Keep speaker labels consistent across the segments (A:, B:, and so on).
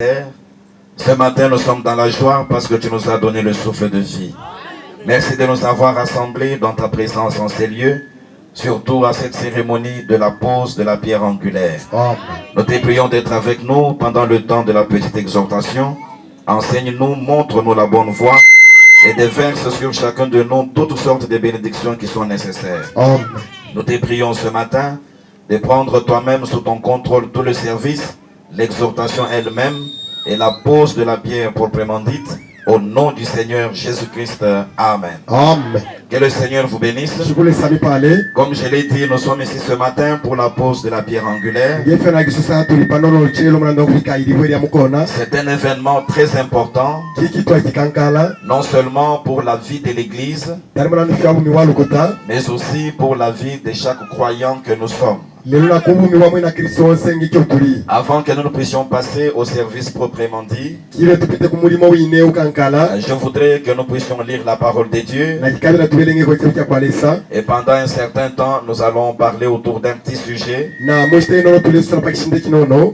A: Ce matin, nous sommes dans la joie parce que tu nous as donné le souffle de vie. Merci de nous avoir rassemblés dans ta présence en ces lieux, surtout à cette cérémonie de la pose de la pierre angulaire. Nous te prions d'être avec nous pendant le temps de la petite exhortation. Enseigne-nous, montre-nous la bonne voie et déverse sur chacun de nous toutes sortes de bénédictions qui sont nécessaires. Nous te prions ce matin de prendre toi-même sous ton contrôle tout le service, l'exhortation elle-même et la pose de la pierre proprement dite, au nom du Seigneur Jésus-Christ. Amen.
B: Amen.
A: Que le Seigneur vous bénisse.
B: Je vous laisse parler.
A: Comme je l'ai dit, nous sommes ici ce matin pour la pose de la pierre angulaire. C'est un événement très important, non seulement pour la vie de l'Église, mais aussi pour la vie de chaque croyant que nous sommes. Avant que nous puissions passer au service proprement dit, je voudrais que nous puissions lire la parole de Dieu. Et pendant un certain temps, nous allons parler autour d'un petit sujet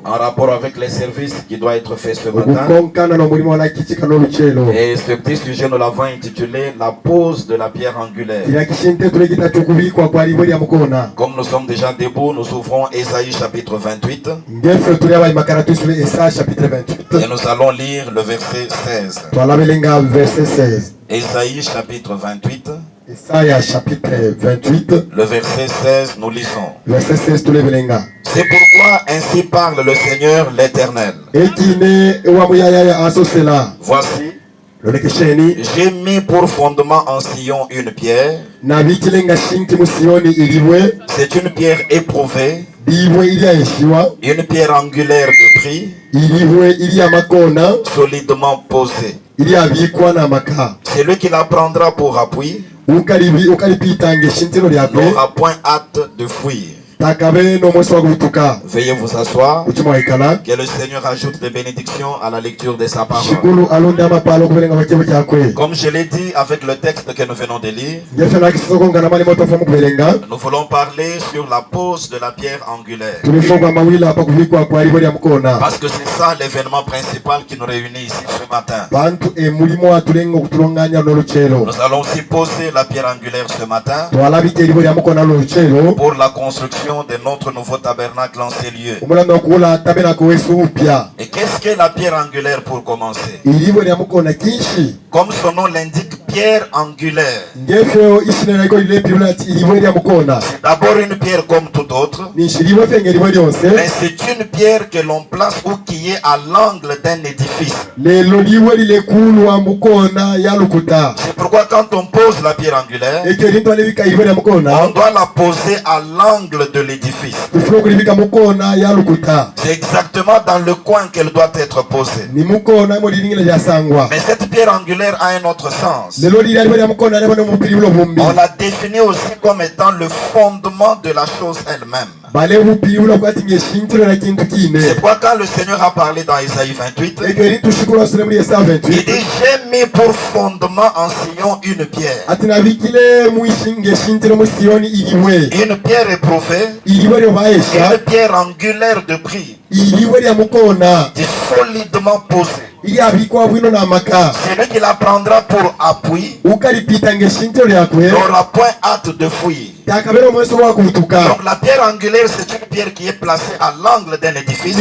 A: en rapport avec les services qui doit être fait ce matin. Et ce petit sujet, nous l'avons intitulé la pose de la pierre angulaire. Comme nous sommes déjà debout, nous ouvrons Ésaïe chapitre 28. Et nous allons lire le verset 16. Ésaïe chapitre 28. Le verset 16, nous lisons. C'est pourquoi ainsi parle le Seigneur l'Éternel. Voici, j'ai mis pour fondement en Sion une pierre. C'est une pierre éprouvée, une pierre angulaire de prix, solidement posée. Celui qui la prendra pour appui n'aura point hâte de fuir. Veuillez vous asseoir. Que le Seigneur ajoute des bénédictions à la lecture de sa parole. Comme je l'ai dit avec le texte que nous venons de lire, nous voulons parler sur la pose de la pierre angulaire. Parce que c'est ça l'événement principal qui nous réunit ici ce matin. Nous allons aussi poser la pierre angulaire ce matin pour la construction de notre nouveau tabernacle en ces lieux. Et qu'est-ce que la pierre angulaire pour commencer? Comme son nom l'indique, pierre angulaire. C'est d'abord une pierre comme toute autre, mais c'est une pierre que l'on place ou qui est à l'angle d'un édifice. C'est pourquoi quand on pose la pierre angulaire, on doit la poser à l'angle de l'édifice. C'est exactement dans le coin qu'elle doit être posée. Mais cette pierre angulaire a un autre sens. On la définit aussi comme étant le fondement de la chose elle-même. C'est pourquoi quand le Seigneur a parlé dans Ésaïe 28, il dit, j'ai mis pour fondement en Sion une pierre. Une pierre éprouvée, une pierre angulaire de prix, solidement posée. Celui qui la prendra pour appui n'aura point hâte de fuir. Donc la pierre angulaire, c'est une pierre qui est placée à l'angle d'un édifice,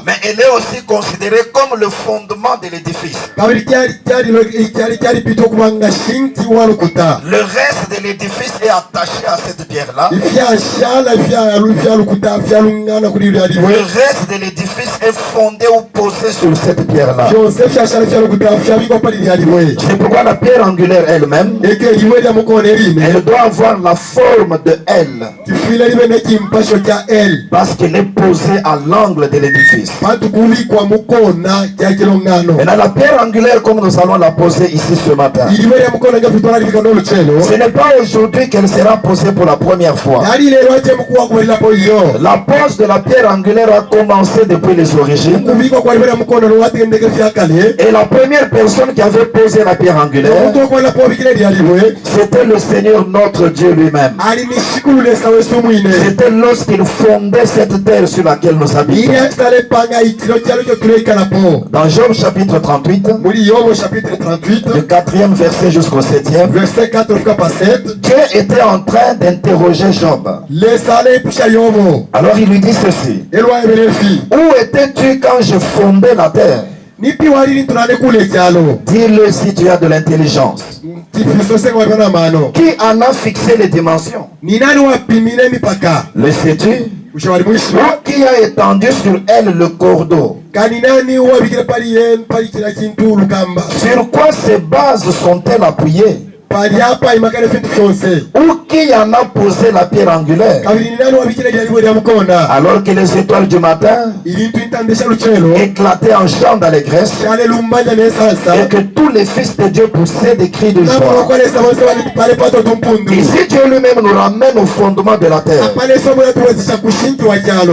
A: mais elle est aussi considérée comme le fondement de l'édifice. Le reste de l'édifice est attaché à cette pierre-là. Le reste de l'édifice est fondé ou posé sur cette pierre-là. C'est pourquoi la pierre angulaire elle-même, elle doit avoir la forme de L, parce qu'elle est posée à l'angle de l'édifice. Maintenant, la pierre angulaire, comme nous allons la poser ici ce matin, ce n'est pas aujourd'hui qu'elle sera posée pour la première fois. La pose de la pierre angulaire a commencé depuis les origines. Et la première personne qui avait posé la pierre angulaire, c'était le Seigneur notre Dieu lui-même. C'était lorsqu'il fondait cette terre sur laquelle nous habitons. Dans Job chapitre 38, du 4e verset jusqu'au 7e, Dieu était en train d'interroger Job. Alors il lui dit ceci: où étais-tu quand je fondais la terre? Dis-le si tu as de l'intelligence. Qui en a fixé les dimensions? Le sais-tu? Qui a étendu sur elle le cordeau? Sur quoi ces bases sont-elles appuyées? Ou qui en a posé la pierre angulaire? Alors que les étoiles du matin éclataient en chant d'allégresse et que tous les fils de Dieu poussaient des cris de joie. Et si Dieu lui-même nous ramène au fondement de la terre,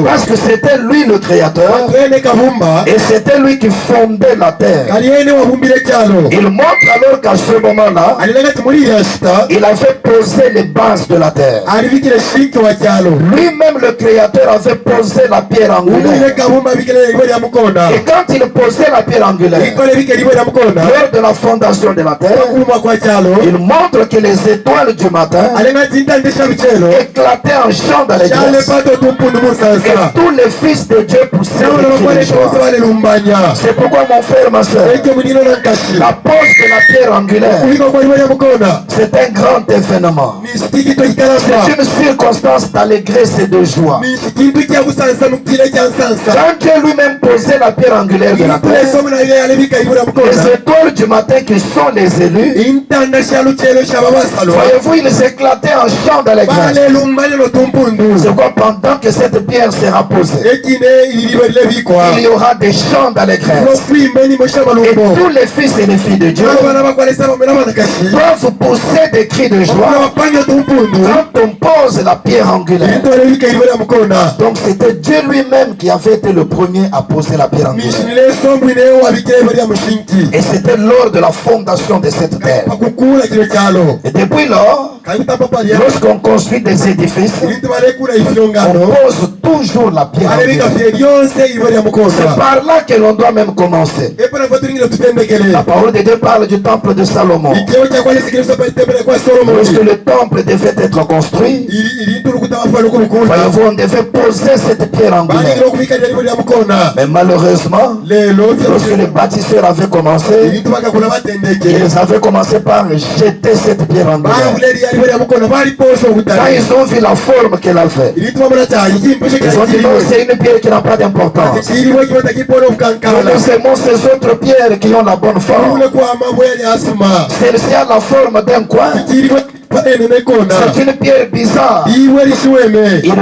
A: parce que c'était lui le créateur et c'était lui qui fondait la terre, il montre alors qu'à ce moment-là, il avait posé les bases de la terre. Lui-même le créateur avait posé la pierre angulaire. Et quand il posait la pierre angulaire, lors de la fondation de la terre, il montre que les étoiles du matin éclataient en chant d'allégresse et tous les fils de Dieu poussaient des cris de joie. C'est pourquoi mon frère, ma soeur, la pose de la pierre angulaire, c'est un grand événement. C'est une circonstance d'allégresse et de joie. Quand Dieu lui-même posait la pierre angulaire de la terre, les étoiles du matin qui sont les élus, voyez-vous, ils éclataient en chant d'allégresse. C'est quoi? Pendant que cette pierre sera posée, il y aura des chants d'allégresse. Et tous les fils et les filles de Dieu doivent pousser des cris de joie quand on pose la pierre angulaire. Donc c'était Dieu lui-même qui avait été le premier à poser la pierre angulaire. Et c'était lors de la fondation de cette terre. Et depuis lors, lorsqu'on construit des édifices, on pose toujours la pierre angulaire. C'est par là que l'on doit même commencer. La parole de Dieu parle du temple de Salomon. Lorsque le temple devait être construit, voyez-vous, on devait poser cette pierre angulaire. Mais malheureusement, lorsque les bâtisseurs avaient commencé, ils avaient commencé par jeter cette pierre angulaire. Quand ils ont vu la forme qu'elle avait, ils ont dit non, c'est une pierre qui n'a pas d'importance. Nous aimons ces autres pierres qui ont la bonne forme. Celle-ci a la forme d'un coin. C'est une pierre bizarre. Ils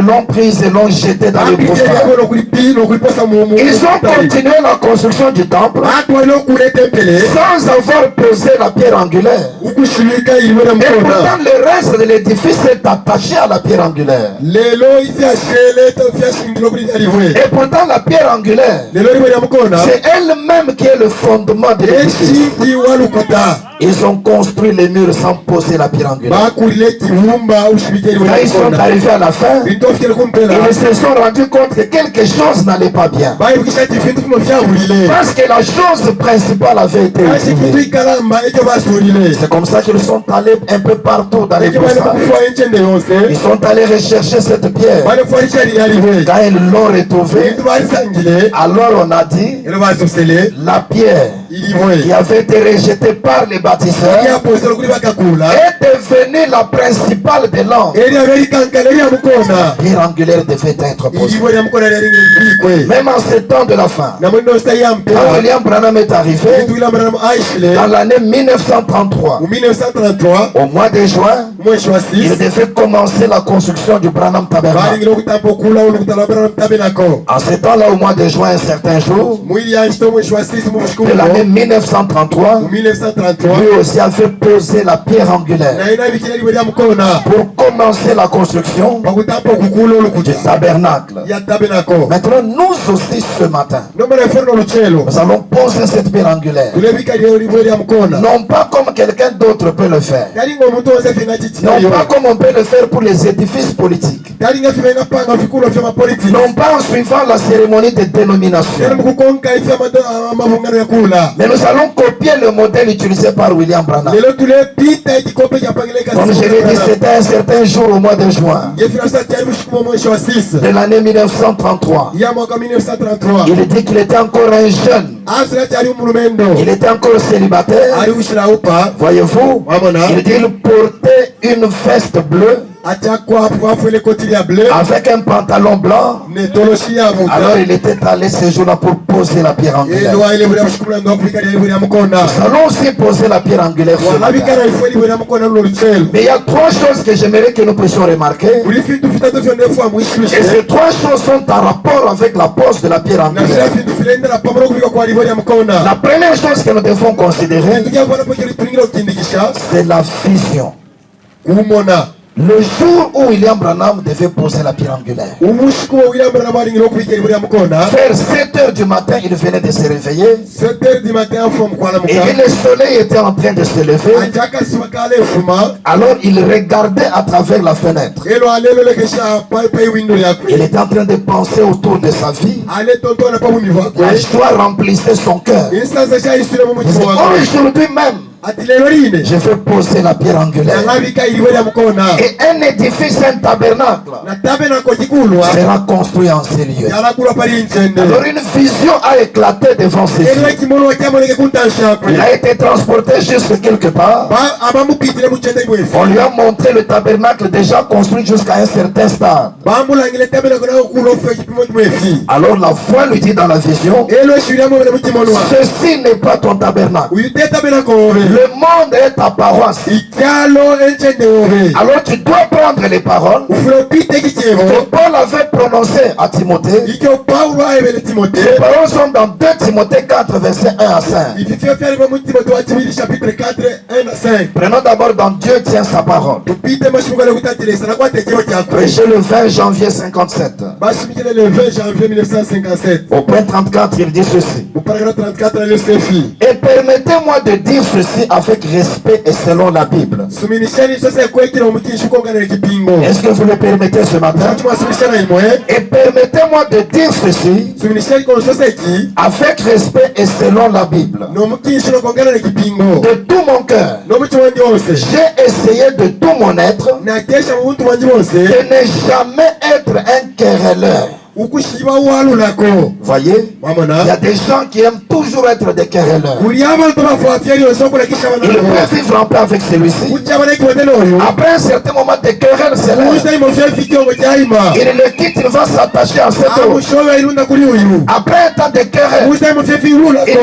A: l'ont prise et l'ont jetée dans le brouillard. Ils ont continué la construction du temple sans avoir posé la pierre angulaire. Et pourtant le reste de l'édifice est attaché à la pierre angulaire. Et pourtant la pierre angulaire, c'est elle-même qui est le fondement de l'édifice. Ils ont construit les murs sans poser la pierre angulaire. Quand ils sont arrivés à la fin, ils se sont rendus compte que quelque chose n'allait pas bien. Parce que la chose principale avait été oubliée. C'est comme ça qu'ils sont allés un peu partout dans les broussailles. Ils sont allés rechercher cette pierre. Quand ils l'ont retrouvée, alors on a dit, la pierre qui avait été rejetée par les bâtisseurs, est devenue la principale de l'angle. La pierre angulaire devait être posée. Même en ce temps de la fin, quand William Branham est arrivé, dans l'année 1933, au mois de juin, il devait commencer la construction du Branham Tabernacle. En ce temps-là, au mois de juin, un certain jour, de l'année 1933, lui aussi a fait poser la pierre angulaire pour commencer la construction du tabernacle. Maintenant, nous aussi ce matin, nous allons poser cette pierre angulaire. Non pas comme quelqu'un d'autre peut le faire. Non pas comme on peut le faire pour les édifices politiques. Non pas en suivant la cérémonie de dénomination. Mais nous allons copier le modèle utilisé par William Branham. Comme je l'ai dit, c'était un certain jour au mois de juin de l'année 1933. Il dit qu'il était encore un jeune. Il était encore célibataire. Voyez-vous, il dit qu'il portait une veste bleue avec un pantalon blanc. Alors il était allé ce jour-là pour poser la pierre angulaire. Nous allons aussi poser la pierre angulaire. Mais il y a trois choses que j'aimerais que nous puissions remarquer. Et ces trois choses sont en rapport avec la pose de la pierre angulaire. La première chose que nous devons considérer, c'est la vision. Le jour où William Branham devait poser la pierre angulaire, vers 7 h du matin, il venait de se réveiller. Et le soleil était en train de se lever. Alors il regardait à travers la fenêtre. Il était en train de penser autour de sa vie. La joie remplissait son cœur. Aujourd'hui même, je vais poser la pierre angulaire. Et un édifice, un tabernacle sera construit en ces lieux. Alors une vision a éclaté devant ses yeux. Il a été transporté jusque quelque part. On lui a montré le tabernacle déjà construit jusqu'à un certain stade. Alors la foi lui dit dans la vision, ceci n'est pas ton tabernacle. Le monde est ta paroisse. Alors tu dois prendre les paroles que Paul avait prononcées à Timothée. Ces paroles sont dans 2 Timothée 4, versets 1 à 5. Prenons d'abord dans Dieu tient sa parole. Prêché le 20 janvier 57. Au point 34, il dit ceci. Et permettez-moi de dire ceci avec respect et selon la Bible. Est-ce que vous le permettez ce matin? Et permettez-moi de dire ceci avec respect et selon la Bible. De tout mon cœur, j'ai essayé de tout mon être de ne jamais être un querelleur. Voyez, il y a des gens qui aiment toujours être des querelleurs. Ils peuvent vivre en paix avec celui-ci. Après un certain moment de querelle, c'est là. Il le quitte, il va s'attacher à cet homme. Après un temps de querelle, il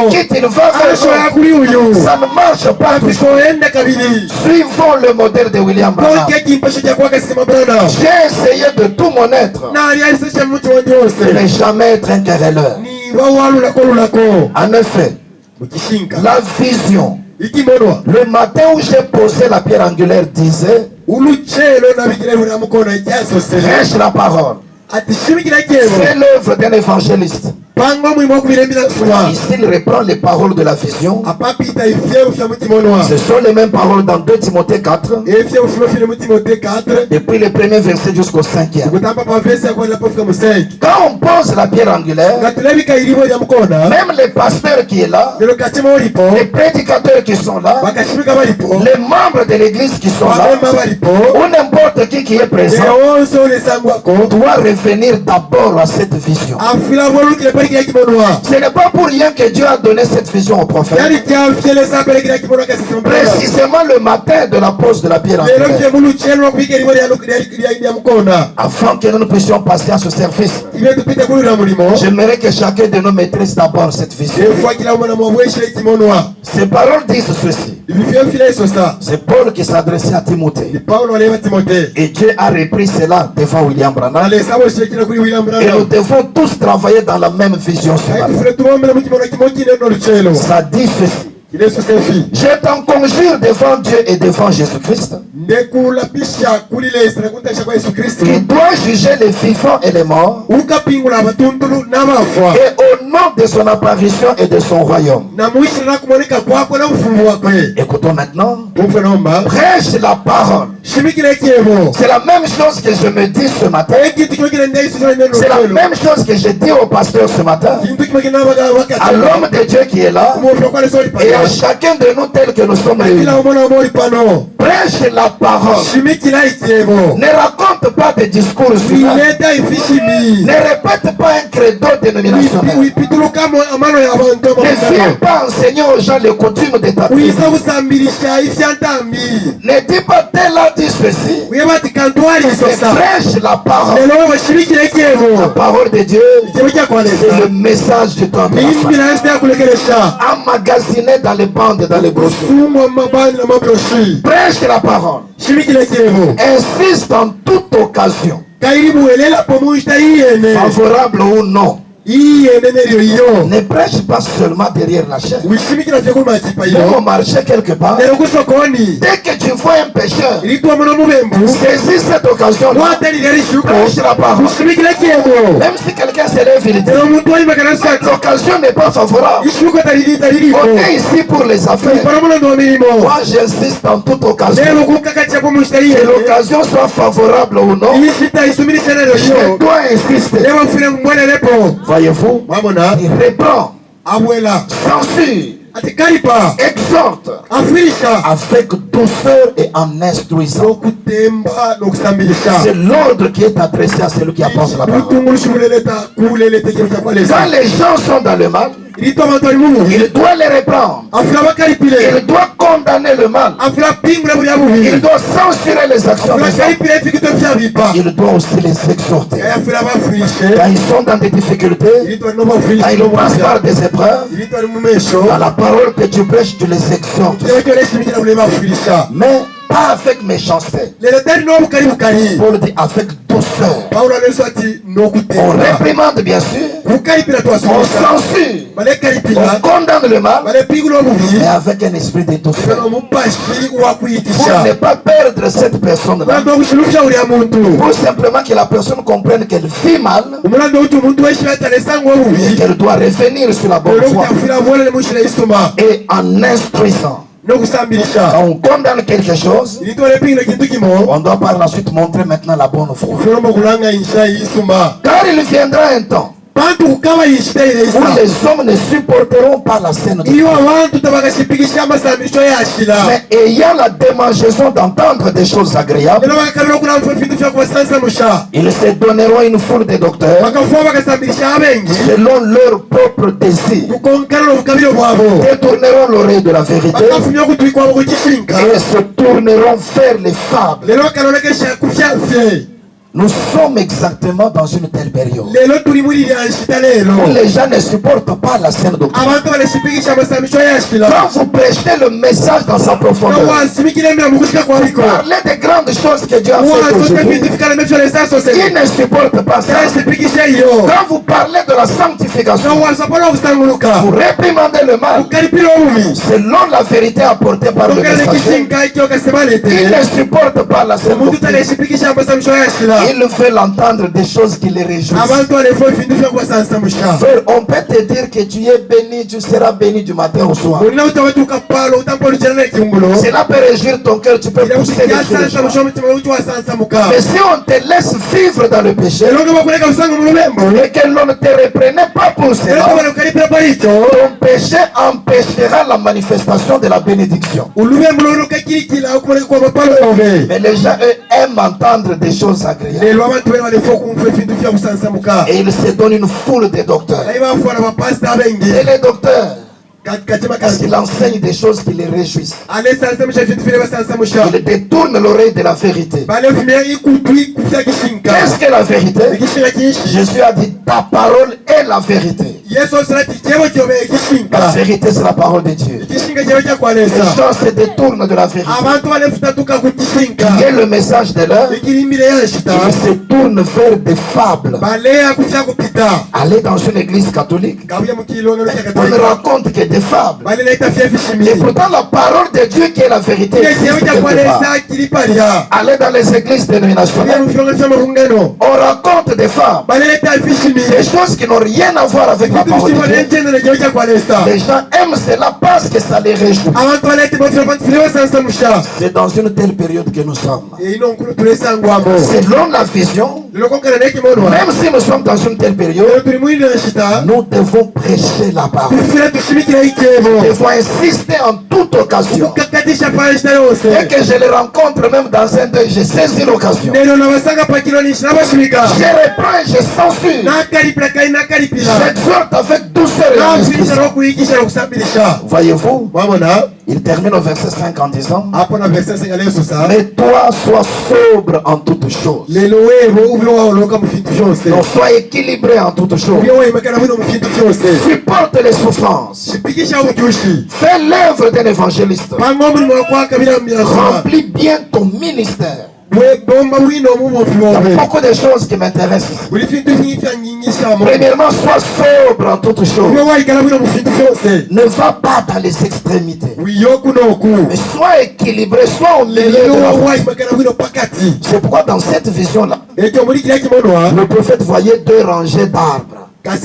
A: quitte, il va vers l'autre. Ça ne marche pas. Suivons le modèle de William Branham. J'ai essayé de tout mon être de ne jamais être un querelleur. En effet, la vision, le matin où j'ai posé la pierre angulaire disait, reste la parole. C'est l'œuvre d'un évangéliste. Ici, il reprend les paroles de la vision. Ce sont les mêmes paroles dans 2 Timothée 4. Depuis le premier verset jusqu'au 5e. Quand on pose la pierre angulaire, même les pasteurs qui sont là, les prédicateurs qui sont là, les membres de l'église qui sont là, ou n'importe qui est présent, doit revenir d'abord à cette vision. Ce n'est pas pour rien que Dieu a donné cette vision au prophète. Précisément le matin de la pause de la pierre angulaire. Afin que nous puissions passer à ce service, j'aimerais que chacun de nous maîtrise d'abord cette vision. Ces paroles disent ceci. C'est Paul qui s'adressait à Timothée. Et Dieu a repris cela devant William Branham. Et nous devons tous travailler dans la même vision. Ça dit ceci. Je t'en conjure devant Dieu et devant Jésus-Christ, qui doit juger les vivants et les morts, et au nom de son apparition et de son royaume. Écoutons maintenant. Prêche la parole. C'est la même chose que je me dis ce matin. C'est la même chose que j'ai dit au pasteur ce matin, à l'homme de Dieu qui est là, et à chacun de nous tel que nous sommes réunis. Prêche la parole. Ne raconte pas des discours humains. Ne répète pas un credo dénominationnel. Ne viens pas enseigner aux gens les coutumes de ta vie. Ne dis pas tel a dit ceci. Prêche la parole. La parole de Dieu, c'est le message du temps de la fin. Emmagasiné dans les bandes et dans les brochures. Prêche la parole. Insiste en toute occasion, favorable ou non. Ne prêche pas seulement derrière la chaîne. Pour marcher quelque part, dès que tu vois un pécheur, saisis cette occasion, prêche la parole. Même si quelqu'un s'élève, il dit l'occasion n'est pas favorable. On est ici pour les affaires. Moi j'insiste en toute occasion. Que l'occasion soit favorable ou non, je dois insister. Voyez-vous, il reprend, censure, exhorte avec douceur et en instruisant. C'est l'ordre qui est adressé à celui qui apporte la parole. Quand les gens sont dans le mal, il doit les reprendre. Il doit condamner le mal. Il doit censurer les actions des hommes. Il doit aussi les exhorter. Quand ils sont dans des difficultés, quand ils passent par des épreuves, à la parole que tu prêches, tu les exhortes. Mais pas avec méchanceté. Paul dit avec douceur. On réprimande bien sûr. On censure. On condamne le mal. Mais avec un esprit de douceur. Pour ne pas perdre cette personne-là. Pour simplement que la personne comprenne qu'elle vit mal. Et qu'elle doit revenir sur la bonne voie. Et en instruisant. Quand on condamne quelque chose, on doit par la suite montrer maintenant la bonne foi. Car il viendra un temps où les hommes ne supporteront pas la scène de Dieu. Mais ayant la démangeaison d'entendre des choses agréables, ils se donneront une foule de docteurs selon leur propre désir, détourneront l'oreille de la vérité et se tourneront vers les fables. Nous sommes exactement dans une telle période où les gens ne supportent pas la saine doctrine. Quand vous prêchez le message dans sa profondeur, vous parlez des grandes choses que Dieu a fait aujourd'hui, ils ne supportent pas ça. Quand vous parlez de la sanctification, vous réprimandez le mal selon la vérité apportée par le messager, ils ne supportent pas la saine doctrine. Il veut l'entendre des choses qui les réjouissent. Frère, on peut te dire que tu es béni, tu seras béni du matin au soir. Cela peut réjouir ton cœur, tu peux pousser les choses. Mais si on te laisse vivre dans le péché et que l'on ne te reprenait pas pour cela, ton péché empêchera la manifestation de la bénédiction. Mais les gens eux, aiment entendre des choses agréables. Et ils se donnent une foule de docteurs. Et les docteurs, parce qu'il enseigne des choses qui les réjouissent. Il détourne l'oreille de la vérité. Qu'est-ce que la vérité? Jésus a dit, ta parole est la vérité. La vérité, c'est la parole de Dieu. Les gens se détournent de la vérité. Qui est le message de l'heure? Ils se tournent vers des fables. Allez dans une église catholique, on me raconte que des fables. Et pourtant la parole de Dieu qui est la vérité. Allez dans les églises dénominationnelles, on raconte des fables. Des choses qui n'ont rien à voir avec la parole de Dieu. Les gens aiment cela parce que ça les réjouit. C'est dans une telle période que nous sommes. Selon la vision, même si nous sommes dans une telle période, nous devons prêcher la parole. Nous devons insister en toute occasion. Et que je les rencontre même dans un deuil, je saisis l'occasion. Je reprends et je censure. J'exhorte avec douceur et voyez-vous, il termine au verset 5 en disant, mais toi sois sobre en toutes choses. Donc sois équilibré en toutes choses. Supporte les souffrances. Fais l'œuvre d'un évangéliste. Remplis bien ton ministère. Il y a beaucoup de choses qui m'intéressent. Premièrement, sois sobre en toutes choses. Ne va pas dans les extrémités. Mais sois équilibré, sois au milieu de la voie. C'est pourquoi dans cette vision-là, le prophète voyait deux rangées d'arbres. D'un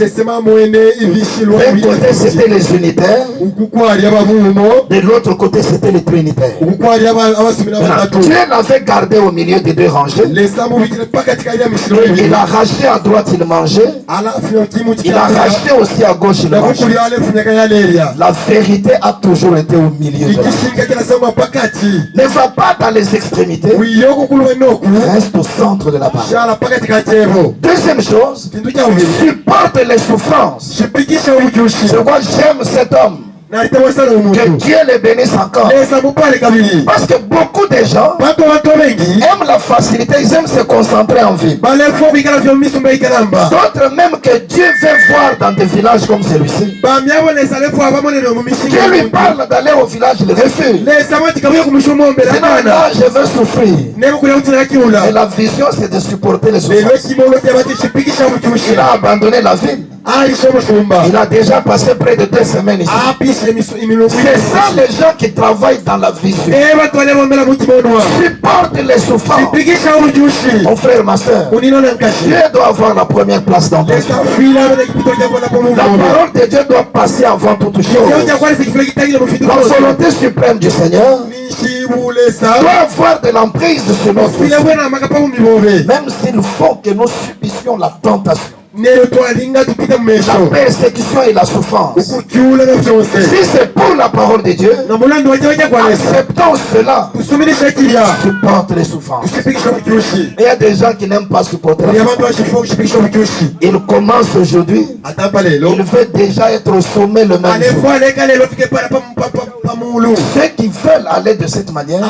A: côté c'était les unitaires, de l'autre côté c'était les trinitaires. Dieu l'avait gardé au milieu des deux rangées. Il a racheté à droite, il mangeait. Il a racheté aussi à gauche, il mangeait. La vérité a toujours été au milieu de la voie. Ne va pas dans les extrémités. Reste au centre de la parole. Deuxième chose, supporte les souffrances. C'est pourquoi j'aime cet homme. Que Dieu les bénisse encore. Parce que beaucoup de gens aiment la facilité, ils aiment se concentrer en ville. D'autres même que Dieu veut voir dans des villages comme celui-ci. Dieu lui parle d'aller au village, il refuse. Là, je veux souffrir. Et la vision, c'est de supporter les souffrances. Il a abandonné la ville. Il a déjà passé près de 2 semaines ici. C'est ça les gens qui travaillent dans la vision. Supporte les souffrances. Mon frère, ma soeur, Dieu doit avoir la première place dans ta vie. La parole de Dieu doit passer avant toute chose. La volonté suprême du Seigneur doit avoir de l'emprise sur notre vie. Même s'il faut que nous subissions la tentation, la persécution et la souffrance. Si c'est pour la parole de Dieu, acceptons cela. Supporte les souffrances. Il y a des gens qui n'aiment pas supporter la souffrance. Il commence aujourd'hui. Il veut déjà être au sommet le même jour. Ceux qui veulent aller de cette manière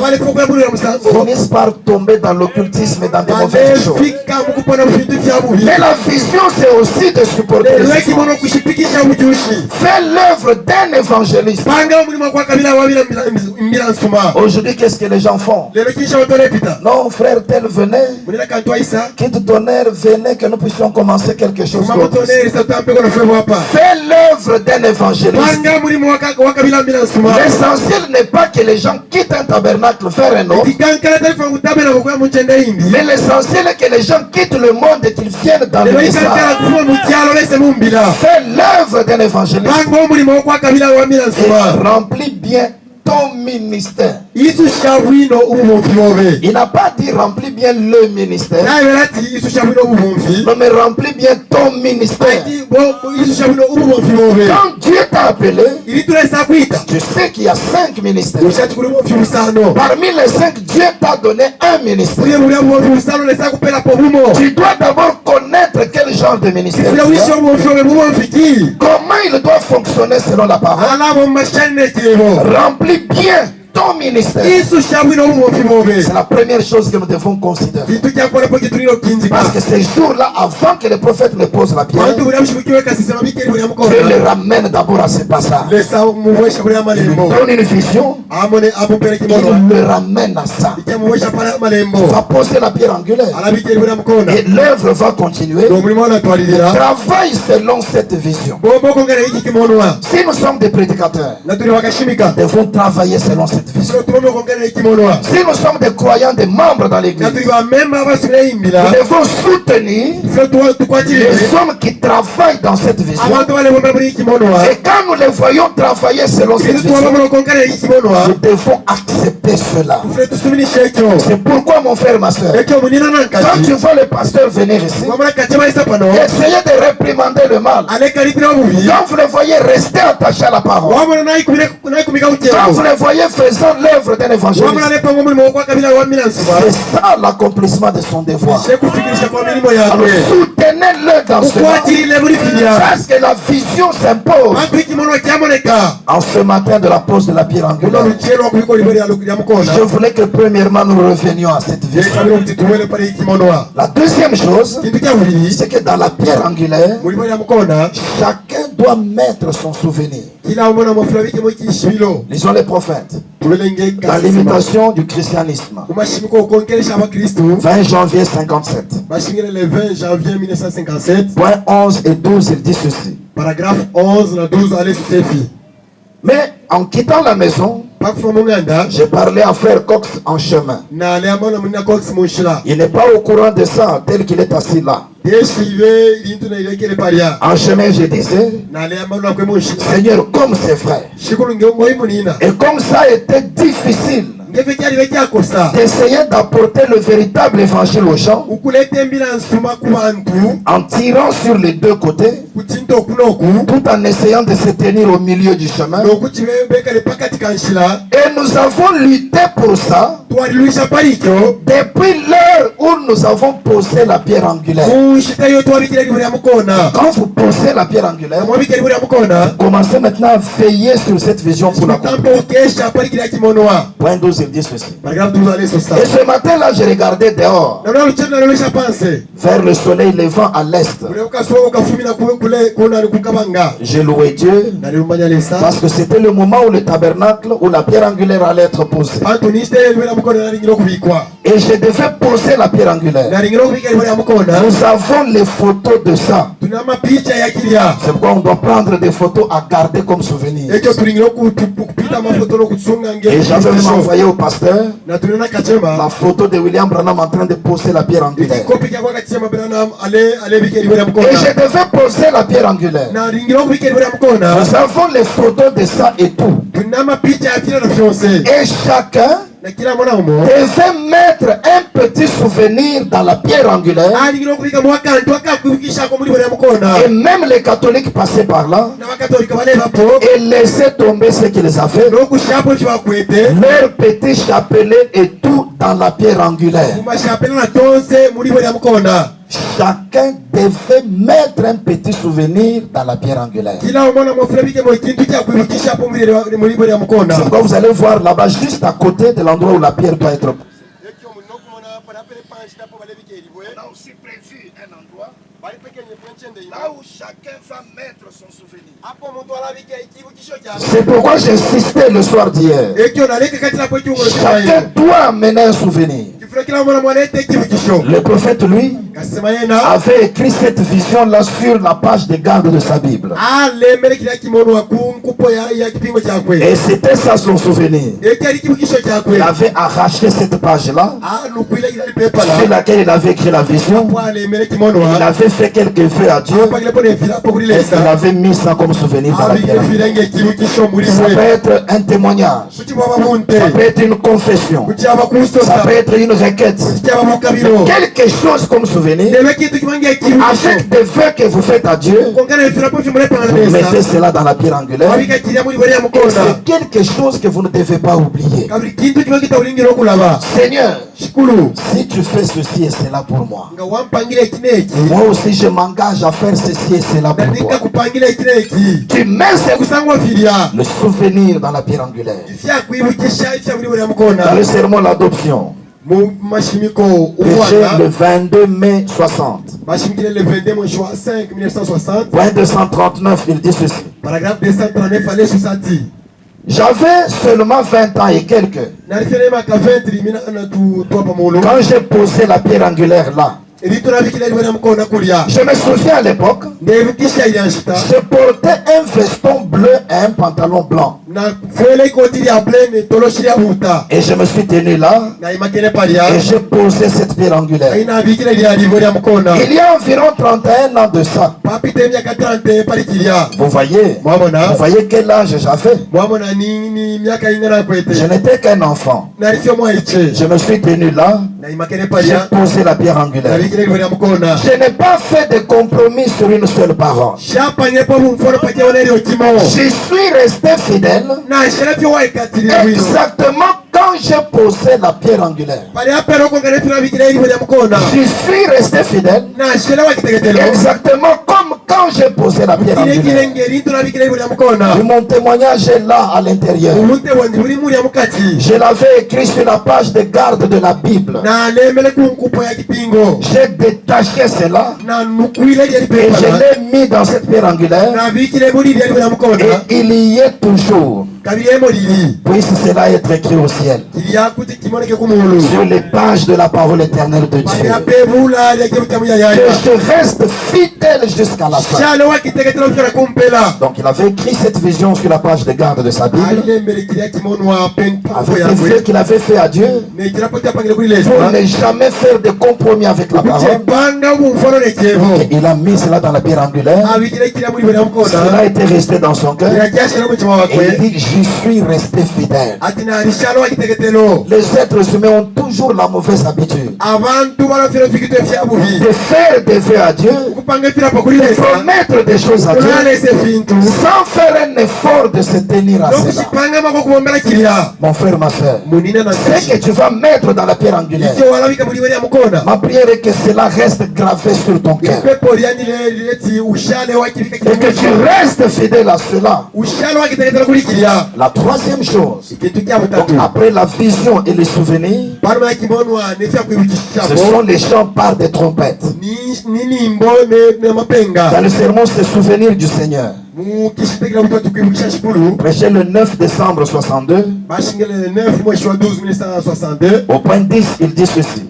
A: finissent par tomber dans l'occultisme et dans des mauvaises choses. Mais la vision, c'est aussi de supporter les souffrances. Fais l'œuvre d'un évangéliste. Aujourd'hui, qu'est-ce que les gens font? Non, frère tel venait, quitte ton air, venez que nous puissions commencer quelque chose d'autre. Fais l'œuvre d'un évangéliste. L'essentiel n'est pas que les gens quittent un tabernacle, faire un autre. Mais l'essentiel est que les gens quittent le monde et qu'ils viennent dans le message. Fais l'œuvre d'un évangéliste et remplis bien ton ministère. Il n'a pas dit remplis bien le ministère. Non, mais remplis bien ton ministère. Quand Dieu t'a appelé, tu sais qu'il y a 5 ministères. Parmi les 5, Dieu t'a donné un ministère. Tu dois d'abord connaître quel genre de ministère. Comment il doit fonctionner selon la parole. Remplis bien ton ministère. C'est la première chose que nous devons considérer. Parce que ces jours-là, avant que le prophète ne pose la pierre, Dieu le ramène d'abord à ce passage. Il donne une vision, il le ramène à ça. Il va poser la pierre angulaire. Et l'œuvre va continuer. Travaille selon cette vision. Si nous sommes des prédicateurs, nous devons travailler selon cette vision. Si nous sommes des croyants, des membres dans l'église, nous devons soutenir les hommes qui travaillent dans cette vision. Et quand nous les voyons travailler selon cette vision, nous devons accepter cela. C'est pourquoi, mon frère, ma soeur, quand tu vois le pasteur venir ici, essayez de réprimander le mal. Quand vous le voyez rester attaché à la parole, quand vous le voyez faisant l'œuvre d'un évangéliste, c'est ça l'accomplissement de son devoir. Alors soutenez-le dans ce moment, parce que la vision s'impose. En ce matin de la pose de la pierre angulaire, je voulais que premièrement nous revenions à cette vision. La deuxième chose, c'est que dans la pierre angulaire, chacun doit mettre son souvenir. Lisons les prophètes. Dans l'imitation du christianisme. 20 janvier 57. Point 11 et 12, il dit ceci.
B: Paragraphe 11 et 12, allez sur ces filles.
A: Mais en quittant la maison, j'ai parlé à frère Cox en chemin. Il n'est pas au courant de ça, tel qu'il est assis là. En chemin, je disais, Seigneur, comme c'est vrai, et comme ça a été difficile d'essayer d'apporter le véritable évangile aux gens, en tirant sur les deux côtés, tout en essayant de se tenir au milieu du chemin. Et nous avons lutté pour ça depuis l'heure où nous avons posé la pierre angulaire. Quand vous posez la pierre angulaire, commencez maintenant à veiller sur cette vision pour la Point 12, il dit ceci. Et ce matin-là, j'ai regardé dehors, vers le soleil levant à l'est. J'ai loué Dieu parce que c'était le moment où le tabernacle, où la pierre angulaire allait être posée. Et je devais poser la pierre angulaire. Nous avons les photos de ça. C'est pourquoi on doit prendre des photos à garder comme souvenir. Et j'avais même envoyé au pasteur la photo de William Branham en train de poser la pierre angulaire. Et je devais poser la pierre angulaire. Nous avons les photos de ça et tout. Et chacun devait mettre un petit souvenir dans la pierre angulaire. Et même les catholiques passaient par là et laissaient tomber ce qu'ils avaient, leur petit chapelet et tout dans la pierre angulaire. Chacun devait mettre un petit souvenir dans la pierre angulaire. C'est pourquoi vous allez voir là-bas, juste à côté de l'endroit où la pierre doit être. Là aussi prévu un endroit là où chacun va mettre son souvenir. C'est pourquoi j'insistais le soir d'hier. Chacun doit amener un souvenir. Le prophète, lui, avait écrit cette vision-là sur la page de garde de sa Bible. Et c'était ça son souvenir. Il avait arraché cette page-là sur laquelle il avait écrit la vision. Il avait fait quelques vœux à Dieu. Et il avait mis ça comme souvenir dans la pierre. Ça peut être un témoignage. Ça peut être une confession. Ça peut être une requête. Quelque chose comme souvenir. Avec des vœux que vous faites à Dieu, vous mettez cela dans la pierre angulaire. Et c'est quelque chose que vous ne devez pas oublier. Seigneur, si tu fais ceci et cela pour moi, moi aussi je m'engage à faire ceci et cela pour toi. Tu mets le souvenir dans la pierre angulaire. Dans le sermon de l'adoption, le 22 mai 60. Point 239, il dit ceci.
B: Paragraphe 239, allez sur ça dit.
A: J'avais seulement 20 ans et quelques quand j'ai posé la pierre angulaire là. Je me souviens à l'époque, je portais un veston bleu et un pantalon blanc. Et je me suis tenu là et j'ai posé cette pierre angulaire. Il y a environ 31 ans de ça. Vous voyez quel âge j'avais. Je n'étais qu'un enfant. Je me suis tenu là, j'ai posé la pierre angulaire. Je n'ai pas fait de compromis sur une seule parole. Je suis resté fidèle exactement quand j'ai posé la pierre angulaire. Je suis resté fidèle exactement comme quand j'ai posé la pierre angulaire. Et mon témoignage est là à l'intérieur. Je l'avais écrit sur la page de garde de la Bible. J'ai détaché cela et je l'ai mis dans cette pierre angulaire. Et il y est toujours. Puisse cela être écrit au ciel, sur les pages de la parole éternelle de Dieu. Que je reste fidèle jusqu'à la fin. Donc il avait écrit cette vision sur la page de garde de sa Bible, avec les vœux qu'il avait fait à Dieu, pour ne jamais faire de compromis avec la parole. Et il a mis cela dans la pierre angulaire. Cela était resté dans son cœur. Et il dit, je suis resté fidèle. Les êtres humains ont toujours la mauvaise habitude de faire des vœux à Dieu, de promettre des choses à Dieu, sans faire un effort de se tenir à cela. Mon frère, ma soeur, ce que tu vas mettre dans la pierre angulaire, ma prière est que cela reste gravé sur ton cœur et que tu restes fidèle à cela. La troisième chose, donc après la vision et les souvenirs, ce sont les chants par des trompettes. Dans le sermon, c'est souvenir du Seigneur. Prêché le 9 décembre 62. Au point 10, il dit ceci.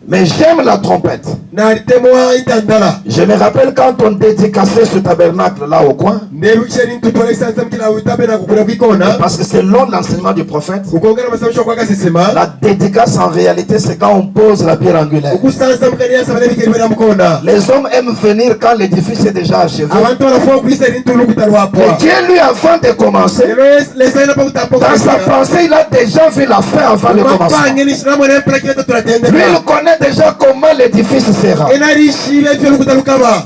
A: Mais j'aime la trompette. Je me rappelle quand on dédicaçait ce tabernacle là au coin. Parce que selon l'enseignement du prophète, la dédicace en réalité c'est quand on pose la pierre angulaire. Les hommes aiment venir quand l'édifice est déjà achevé. Et Dieu lui, avant de commencer, dans sa pensée il a déjà vu la fin avant le commencement. Lui il connaît déjà comment l'édifice sera.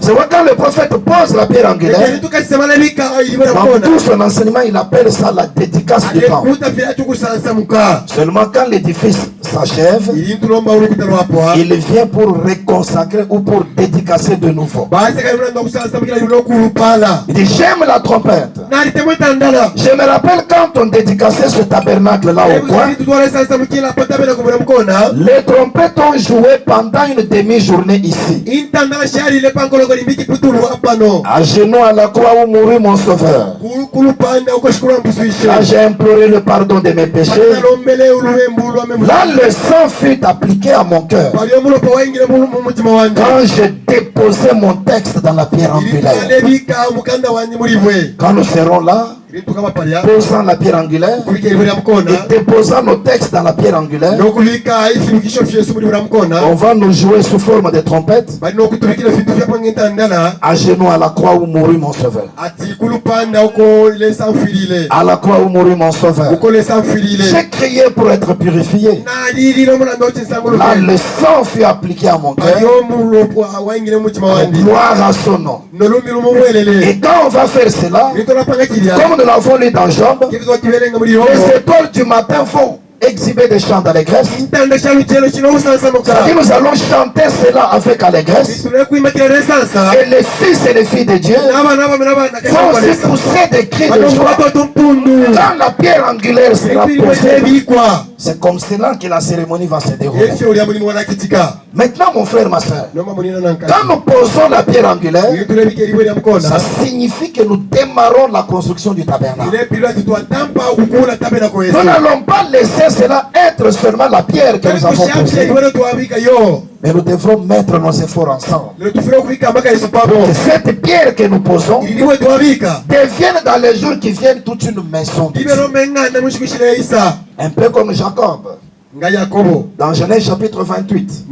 A: C'est pourquoi quand le prophète pose la pierre angulaire, dans tout son enseignement il appelle ça la dédicace du temps. Seulement quand l'édifice s'achève, il vient pour reconsacrer ou pour dédicacer de nouveau. Il dit j'aime la trompette. Je me rappelle quand on dédicaçait ce tabernacle-là au coin, les trompettes ont joué pendant une demi-journée ici. À genoux à la croix où mourut mon sauveur. Là, j'ai imploré le pardon de mes péchés. Là, le sang fut appliqué à mon cœur. Quand j'ai déposé mon texte dans la pierre angulaire. Quand nous serons là, posant la pierre angulaire et déposant nos textes dans la pierre angulaire, on va nous jouer sous forme de trompette à genoux à la croix où mourut mon sauveur. À la croix où mourut mon sauveur. J'ai crié pour être purifié. Là, le sang fut appliqué à mon cœur. Gloire à son nom. Et quand on va faire cela, comme nous l'avons lu dans Job, les étoiles du matin font exhiber des chants d'allégresse. C'est-à-dire nous allons chanter cela avec allégresse. Et les fils et les filles de Dieu vont aussi pousser des cris de joie. Quand la pierre angulaire sera posée, c'est comme cela que la cérémonie va se dérouler. Maintenant mon frère, ma soeur, quand nous posons la pierre angulaire, ça signifie que nous démarrons la construction du tabernacle. Nous n'allons pas laisser cela être seulement la pierre que nous avons posée, mais nous devrons mettre nos efforts ensemble. Que cette pierre que nous posons devienne dans les jours qui viennent toute une maison de Dieu. Un peu comme Jacob. Dans Genèse chapitre 28,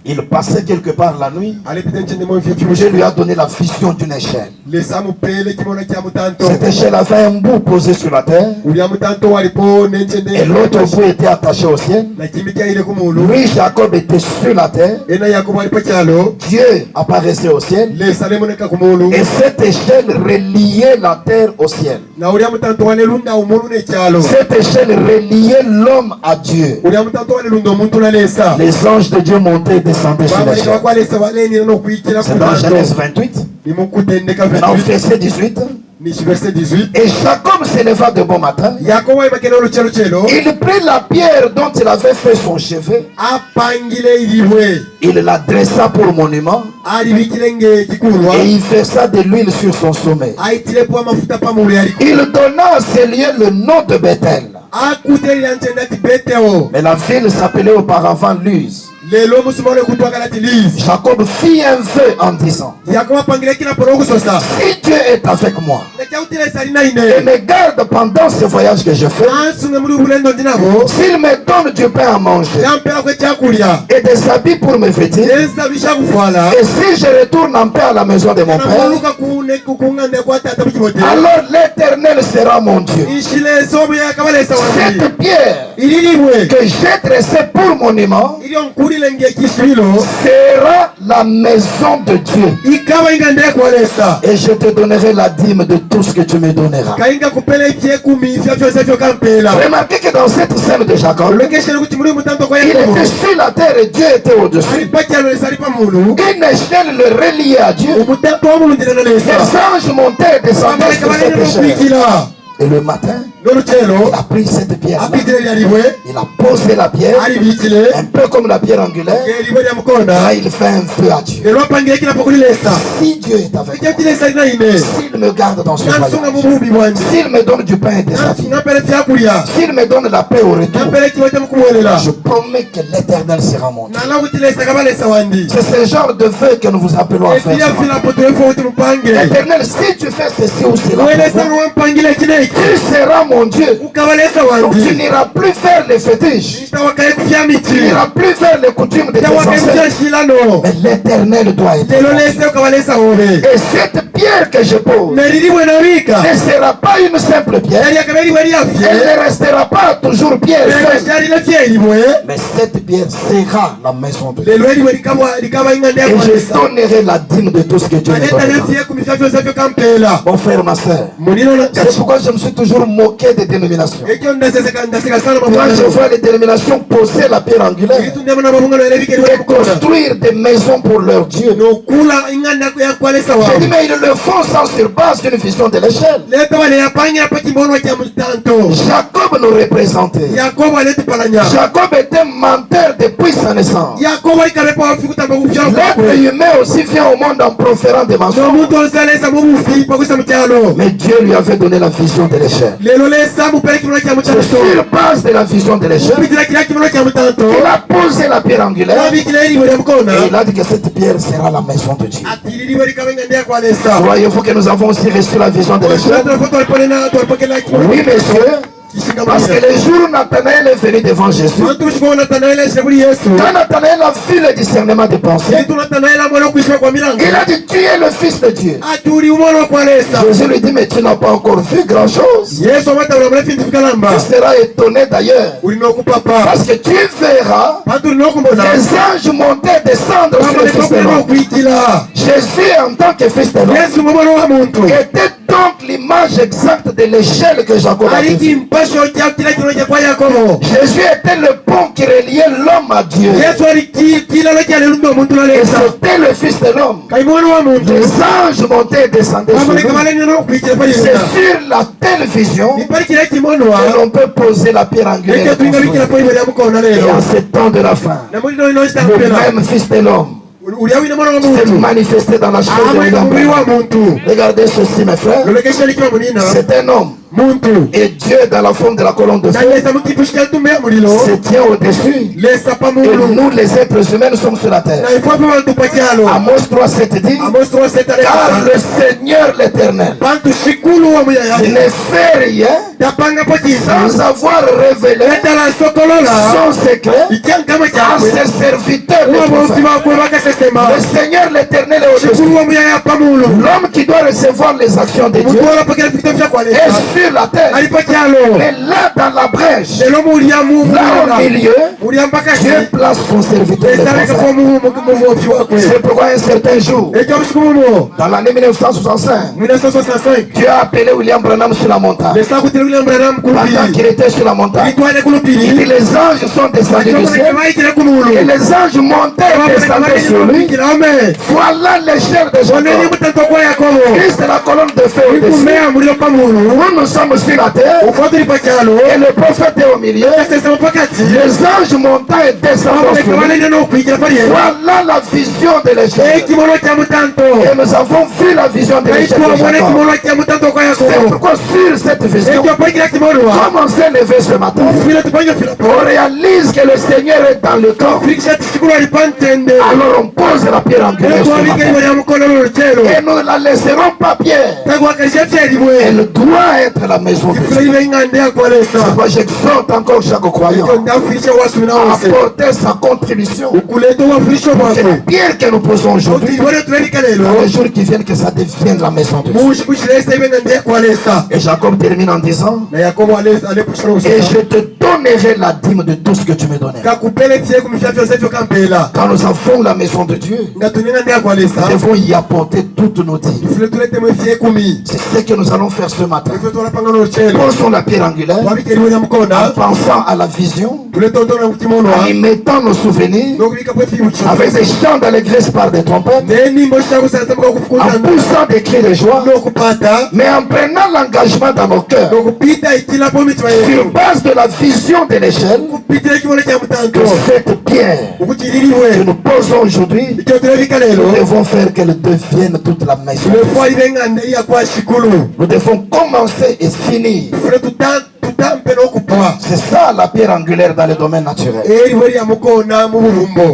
A: il passait quelque part la nuit. Dieu lui a donné la vision d'une échelle. Cette échelle avait un bout posé sur la terre et l'autre bout était attaché au ciel. Lui, Jacob, était sur la terre. Dieu apparaissait au ciel et cette échelle reliait la terre au ciel. Cette échelle reliait l'homme à Dieu. Les anges de Dieu montaient et descendaient sur l'échelle. C'est dans Genèse 28. Dans verset 18. Et Jacob s'éleva de bon matin. Il prit la pierre dont il avait fait son chevet. Il la dressa pour monument. Et il versa de l'huile sur son sommet. Il donna à ce lieu le nom de Bethel. Mais la ville s'appelait auparavant Luz. Jacob fit un vœu en disant: si Dieu est avec moi et me garde pendant ce voyage que je fais, s'il me donne du pain à manger et des habits pour me vêtir, et si je retourne en paix à la maison de mon père, alors l'Éternel sera mon Dieu. Cette pierre que j'ai dressée pour monument sera la maison de Dieu. Et je te donnerai la dîme de tout ce que tu me donneras. Remarquez que dans cette scène de Jacob, il était sur la terre et Dieu était au-dessus. Une échelle le reliait à Dieu. Les anges montaient et descendaient sur cette échelle. Et le matin, il a pris cette pierre, il a posé la pierre, un peu comme la pierre angulaire. Là, il fait un feu à Dieu. Si Dieu est avec moi, s'il me garde dans ce voyage, s'il me donne du pain et des habits, s'il me donne la paix au retour, je promets que l'Éternel sera mon Dieu. C'est ce genre de vœu que nous vous appelons à faire. L'Éternel, si tu fais ceci ou cela, tu seras mon Dieu. Donc tu n'iras plus faire les fétiches. Tu n'iras plus faire les coutumes de tes ancêtres. Mais l'Éternel doit être. Et cette pierre que je pose ne sera pas une simple pierre. Elle ne restera pas toujours pierre. Mais cette pierre sera la maison de Dieu. Et je donnerai la dîme de tout ce que Dieu me donnera. Mon frère, ma soeur, c'est pourquoi je me suis toujours moqué des dénominations. Quand je vois les dénominations poser la pierre angulaire et construire des maisons pour leur Dieu, j'ai dit, mais ils le font sans sur base d'une vision de l'échelle. Jacob nous représentait. Jacob était menteur depuis sa naissance. L'être humain aussi vient au monde en proférant des mensonges. Mais Dieu lui avait donné la vision de l'échelle. Sur base de la vision de l'échelle, il a posé la pierre angulaire et il a dit que cette pierre sera la maison de Dieu. Voyez-vous que nous avons aussi reçu la vision de l'échelle? Oui, messieurs. Parce que le jour où Nathanaël est venu devant Jésus, quand Nathanaël a vu le discernement des pensées, il a dit, tu es le Fils de Dieu. Jésus lui dit, mais tu n'as pas encore vu grand chose. Tu seras étonné d'ailleurs, parce que tu verras les anges monter et descendre sur le Fils de l'homme. Jésus, en tant que Fils de l'homme, était donc l'image exacte de l'échelle que Jacob a vue. Jésus était le pont qui reliait l'homme à Dieu. Et c'était le Fils de l'homme. Les anges montaient et descendaient sur lui. C'est sur la telle vision que l'on peut poser la pierre angulaire. Et en ce temps de la fin, le même Fils de l'homme s'est manifesté dans la chair de l'homme. Regardez ceci, mes frères. C'est un homme. Et Dieu, dans la forme de la colonne de feu, se tient au-dessus. Et nous, les êtres humains, nous sommes sur la terre. Amos 3:7 dit, car le Seigneur l'Éternel ne fait rien sans avoir révélé son secret à ses serviteurs. Le Seigneur l'Éternel est au-dessus. L'homme qui doit recevoir les actions de Dieu est sur la terre. Mais là, dans la brèche, là au milieu, Dieu place son serviteur. C'est pourquoi un certain jour, dans l'année 1965, Dieu a appelé William Branham sur la montagne. Pendant qu'il était sur la montagne, il dit, les anges sont descendus du ciel et les anges montaient et descendaient sur lui. Voilà l'échelle de Jacob. Christ est la colonne de feu au-dessus. Nous sommes sur la terre et le prophète est au milieu. Les anges montant et descendant sur lui. Voilà la vision de l'échelle. Et nous avons vu la vision de l'échelle de Jacob. C'est pourquoi sur cette vision, comme on s'est levé ce matin, on réalise que le Seigneur est dans le camp. Alors on pose la pierre angulaire ce matin. Et nous ne la laisserons pas pierre. Elle doit être la maison de Dieu. C'est pourquoi j'exhorte encore chaque croyant à apporter sa contribution pour que la pierre que nous posons aujourd'hui, dans les jours qui viennent, que ça devienne la maison de Dieu. Et Jacob termine en disant, et je te donnerai la dîme de tout ce que tu me donnes. Quand nous avons la maison de Dieu, nous devons y apporter toutes nos dîmes. C'est ce que nous allons faire ce matin. Posons la pierre angulaire en pensant à la vision, en y mettant nos souvenirs, avec des chants d'allégresse par des trompettes, en poussant des cris de joie, mais en prenant l'engagement dans nos cœurs, sur base de la vision de l'échelle, que cette pierre que nous posons aujourd'hui, nous devons faire qu'elle devienne toute la maison. Nous devons commencer et finir. C'est ça la pierre angulaire dans le domaine naturel.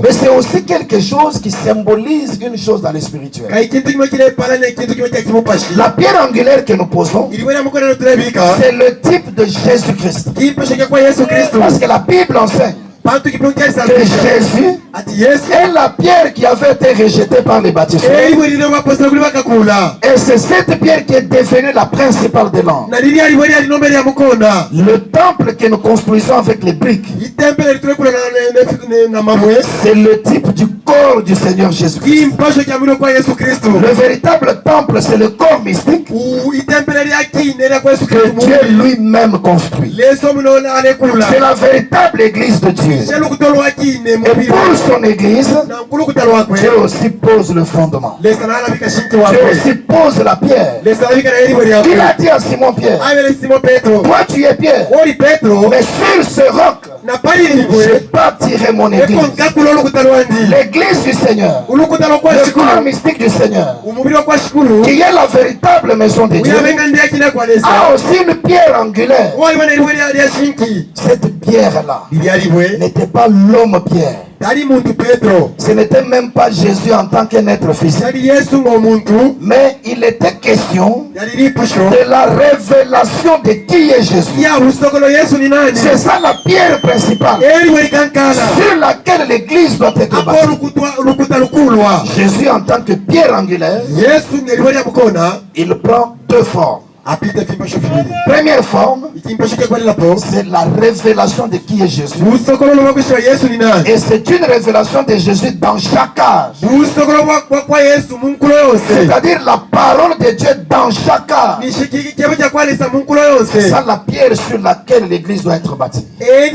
A: Mais c'est aussi quelque chose qui symbolise une chose dans le spirituel. La pierre angulaire que nous posons, c'est le type de Jésus-Christ. Parce que la Bible enseigne que Jésus est la pierre qui avait été rejetée par les bâtisseurs. Et c'est cette pierre qui est devenue la principale de l'homme. Le temple que nous construisons avec les briques, c'est le type du corps du Seigneur Jésus-Christ. Le véritable temple, c'est le corps mystique que Dieu lui-même construit. C'est la véritable église de Dieu. Et pour son église, Dieu aussi pose le fondement. Dieu aussi pose la pierre. Il a dit à Simon-Pierre, toi tu es Pierre, mais sur ce roc, je bâtirai mon église. L'église du Seigneur, le corps mystique du Seigneur, qui est la véritable maison de Dieu, a aussi une pierre angulaire. Cette pierre-là n'était pas l'homme Pierre. Ce n'était même pas Jésus en tant qu'un être physique, mais il était question de la révélation de qui est Jésus. C'est ça la pierre principale sur laquelle l'église doit être bâtie. Jésus en tant que pierre angulaire, il prend deux formes. Première forme, c'est la révélation de qui est Jésus. Et c'est une révélation de Jésus dans chaque âge. C'est-à-dire la parole de Dieu dans chaque âge. C'est ça la pierre sur laquelle l'église doit être bâtie. C'est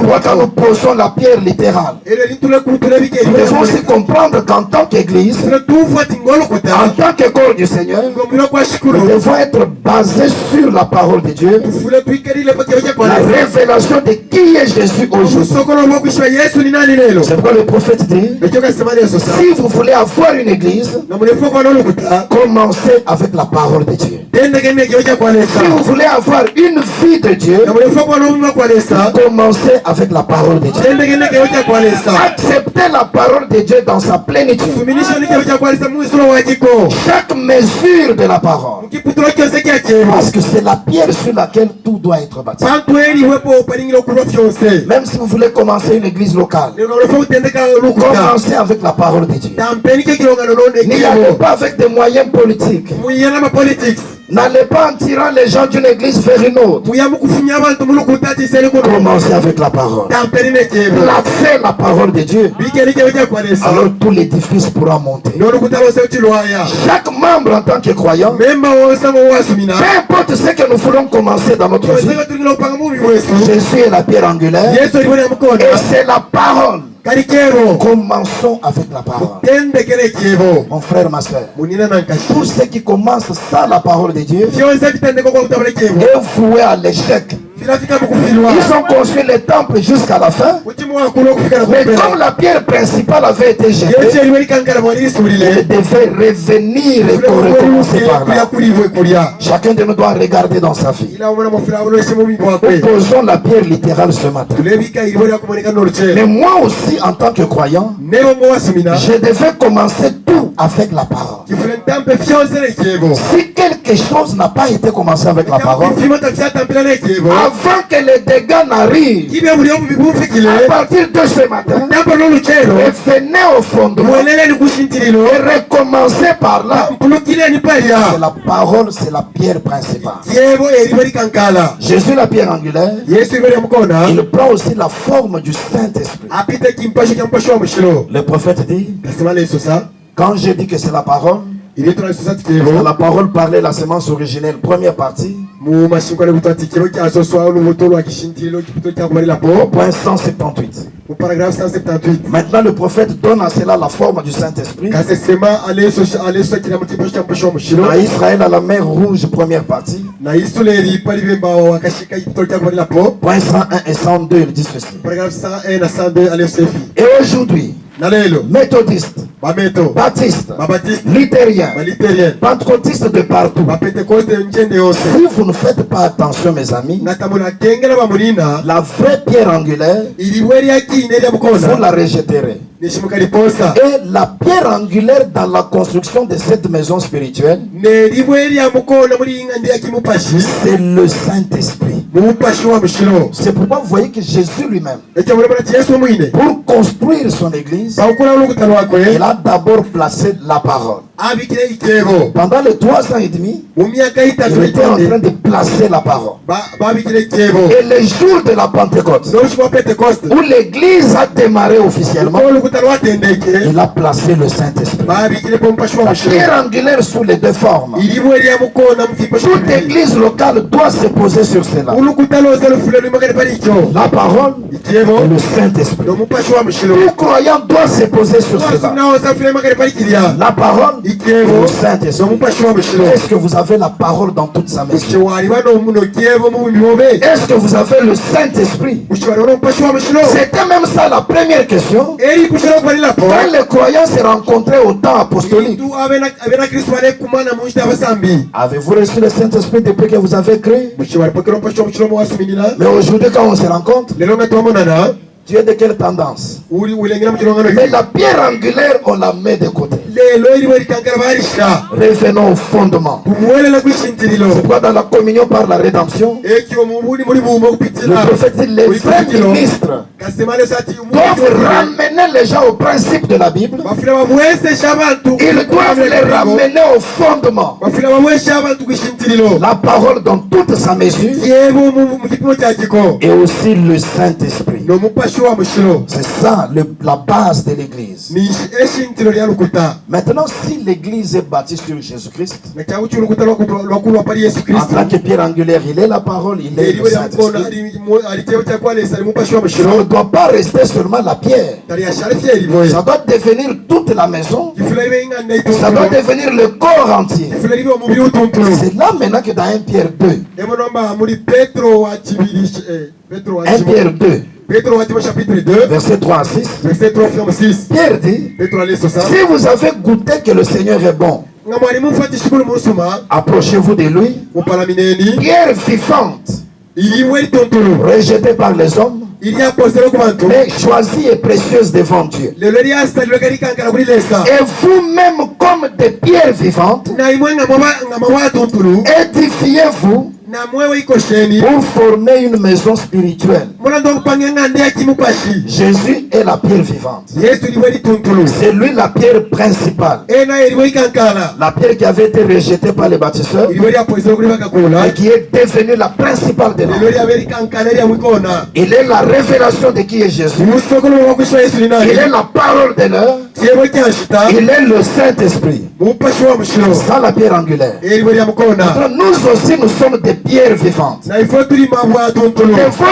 A: pourquoi quand nous posons la pierre littérale, nous devons aussi comprendre qu'en tant qu'église, en tant que corps du Seigneur, nous devons être basés sur la parole de Dieu, la révélation de qui est Jésus aujourd'hui. C'est pourquoi le prophète dit, si vous voulez avoir une église, commencez avec la parole de Dieu. Si vous voulez avoir une vie de Dieu, commencez avec la parole de Dieu. Acceptez la parole de Dieu dans sa plénitude. Chaque mesure de la parole. Parce que c'est la pierre sur laquelle tout doit être bâti. Même si vous voulez commencer une église locale, commencez avec la parole de Dieu. N'y allez pas avec des moyens politiques. N'allez pas en tirant les gens d'une église vers une autre. Commencez avec la parole. Placez la parole de Dieu. Alors tout l'édifice pourra monter. Chaque membre en tant que croyant, peu importe ce que nous voulons commencer dans notre vie, Jésus est la pierre angulaire et c'est la parole. Commençons avec la parole. Mon frère, ma soeur, tous ceux qui commencent sans la parole de Dieu est voué à l'échec. Ils ont construit les temples jusqu'à la fin, mais comme la pierre principale avait été jetée, ils devaient revenir et recommencer par là. Chacun de nous doit regarder dans sa vie. Posons la pierre littérale ce matin. Mais moi aussi, en tant que croyant, je devais commencer tout avec la parole. Si quelque chose n'a pas été commencé avec la parole, avant que les dégâts n'arrivent, à partir de ce matin, revenez au fondement et recommencez par là. C'est la parole, c'est la pierre principale. Jésus, la pierre angulaire, il prend aussi la forme du Saint-Esprit. Le prophète dit, quand je dis que c'est la parole, la parole parlait la semence originelle, première partie. Au point 178. Maintenant le prophète donne à cela la forme du Saint-Esprit. À Israël, à la mer Rouge, première partie. Point 101 et 102, il dit ceci. Et aujourd'hui, méthodiste, baptiste, luthérien, pentecôtiste de partout. Si vous ne faites pas attention, mes amis, la vraie pierre angulaire, vous la rejetterez. Et la pierre angulaire dans la construction de cette maison spirituelle, c'est le Saint-Esprit. C'est pourquoi vous voyez que Jésus lui-même, pour construire son église, il a d'abord placé la parole. Pendant les 3 ans et demi, il était en train de placer la parole. Et le jour de la Pentecôte, où l'église a démarré officiellement, il a placé le Saint-Esprit. La pierre angulaire sous les deux formes. Toute église locale doit se poser sur cela. La parole et le Saint-Esprit. Tout croyant doit se poser sur cela. La parole et le Saint-Esprit. Est-ce que vous avez la parole dans toute sa maison? Est-ce que vous avez le Saint-Esprit? C'était même ça la première question. Quand les croyants se rencontraient au temps apostolique, avez-vous reçu le Saint-Esprit depuis que vous avez créé? Mais aujourd'hui, quand on se rencontre, tu es de quelle tendance? Mais la pierre angulaire, on la met de côté. Revenons au fondement. C'est pourquoi dans la communion par la rédemption, le prophète dit les vrais ministres doivent ramener les gens au principe de la Bible. Ils doivent les ramener au fondement. La parole dans toute sa mesure et aussi le Saint-Esprit. C'est ça la base de l'église. Maintenant, si l'église est bâtie sur Jésus-Christ, en tant que pierre angulaire, il est la parole, il est le Saint-Esprit. Ça ne doit pas rester seulement la pierre. Ça doit devenir toute la maison. Ça doit devenir le corps entier. C'est là maintenant que dans 1 Pierre 2, 1 Pierre 2, chapitre 2, verset 3 à 6, Pierre dit, si vous avez goûté que le Seigneur est bon, approchez-vous de lui, pierre vivante, rejetée par les hommes, mais choisie et précieuse devant Dieu. Et vous-même, comme des pierres vivantes, édifiez-vous pour former une maison spirituelle. Jésus est la pierre vivante. C'est lui la pierre principale. La pierre qui avait été rejetée par les bâtisseurs et qui est devenue la principale de l'homme. Il est la révélation de qui est Jésus. Il est la parole de l'heure. Il est le Saint-Esprit. Ça la pierre angulaire. Nous aussi nous sommes des pierres vivantes. Il faut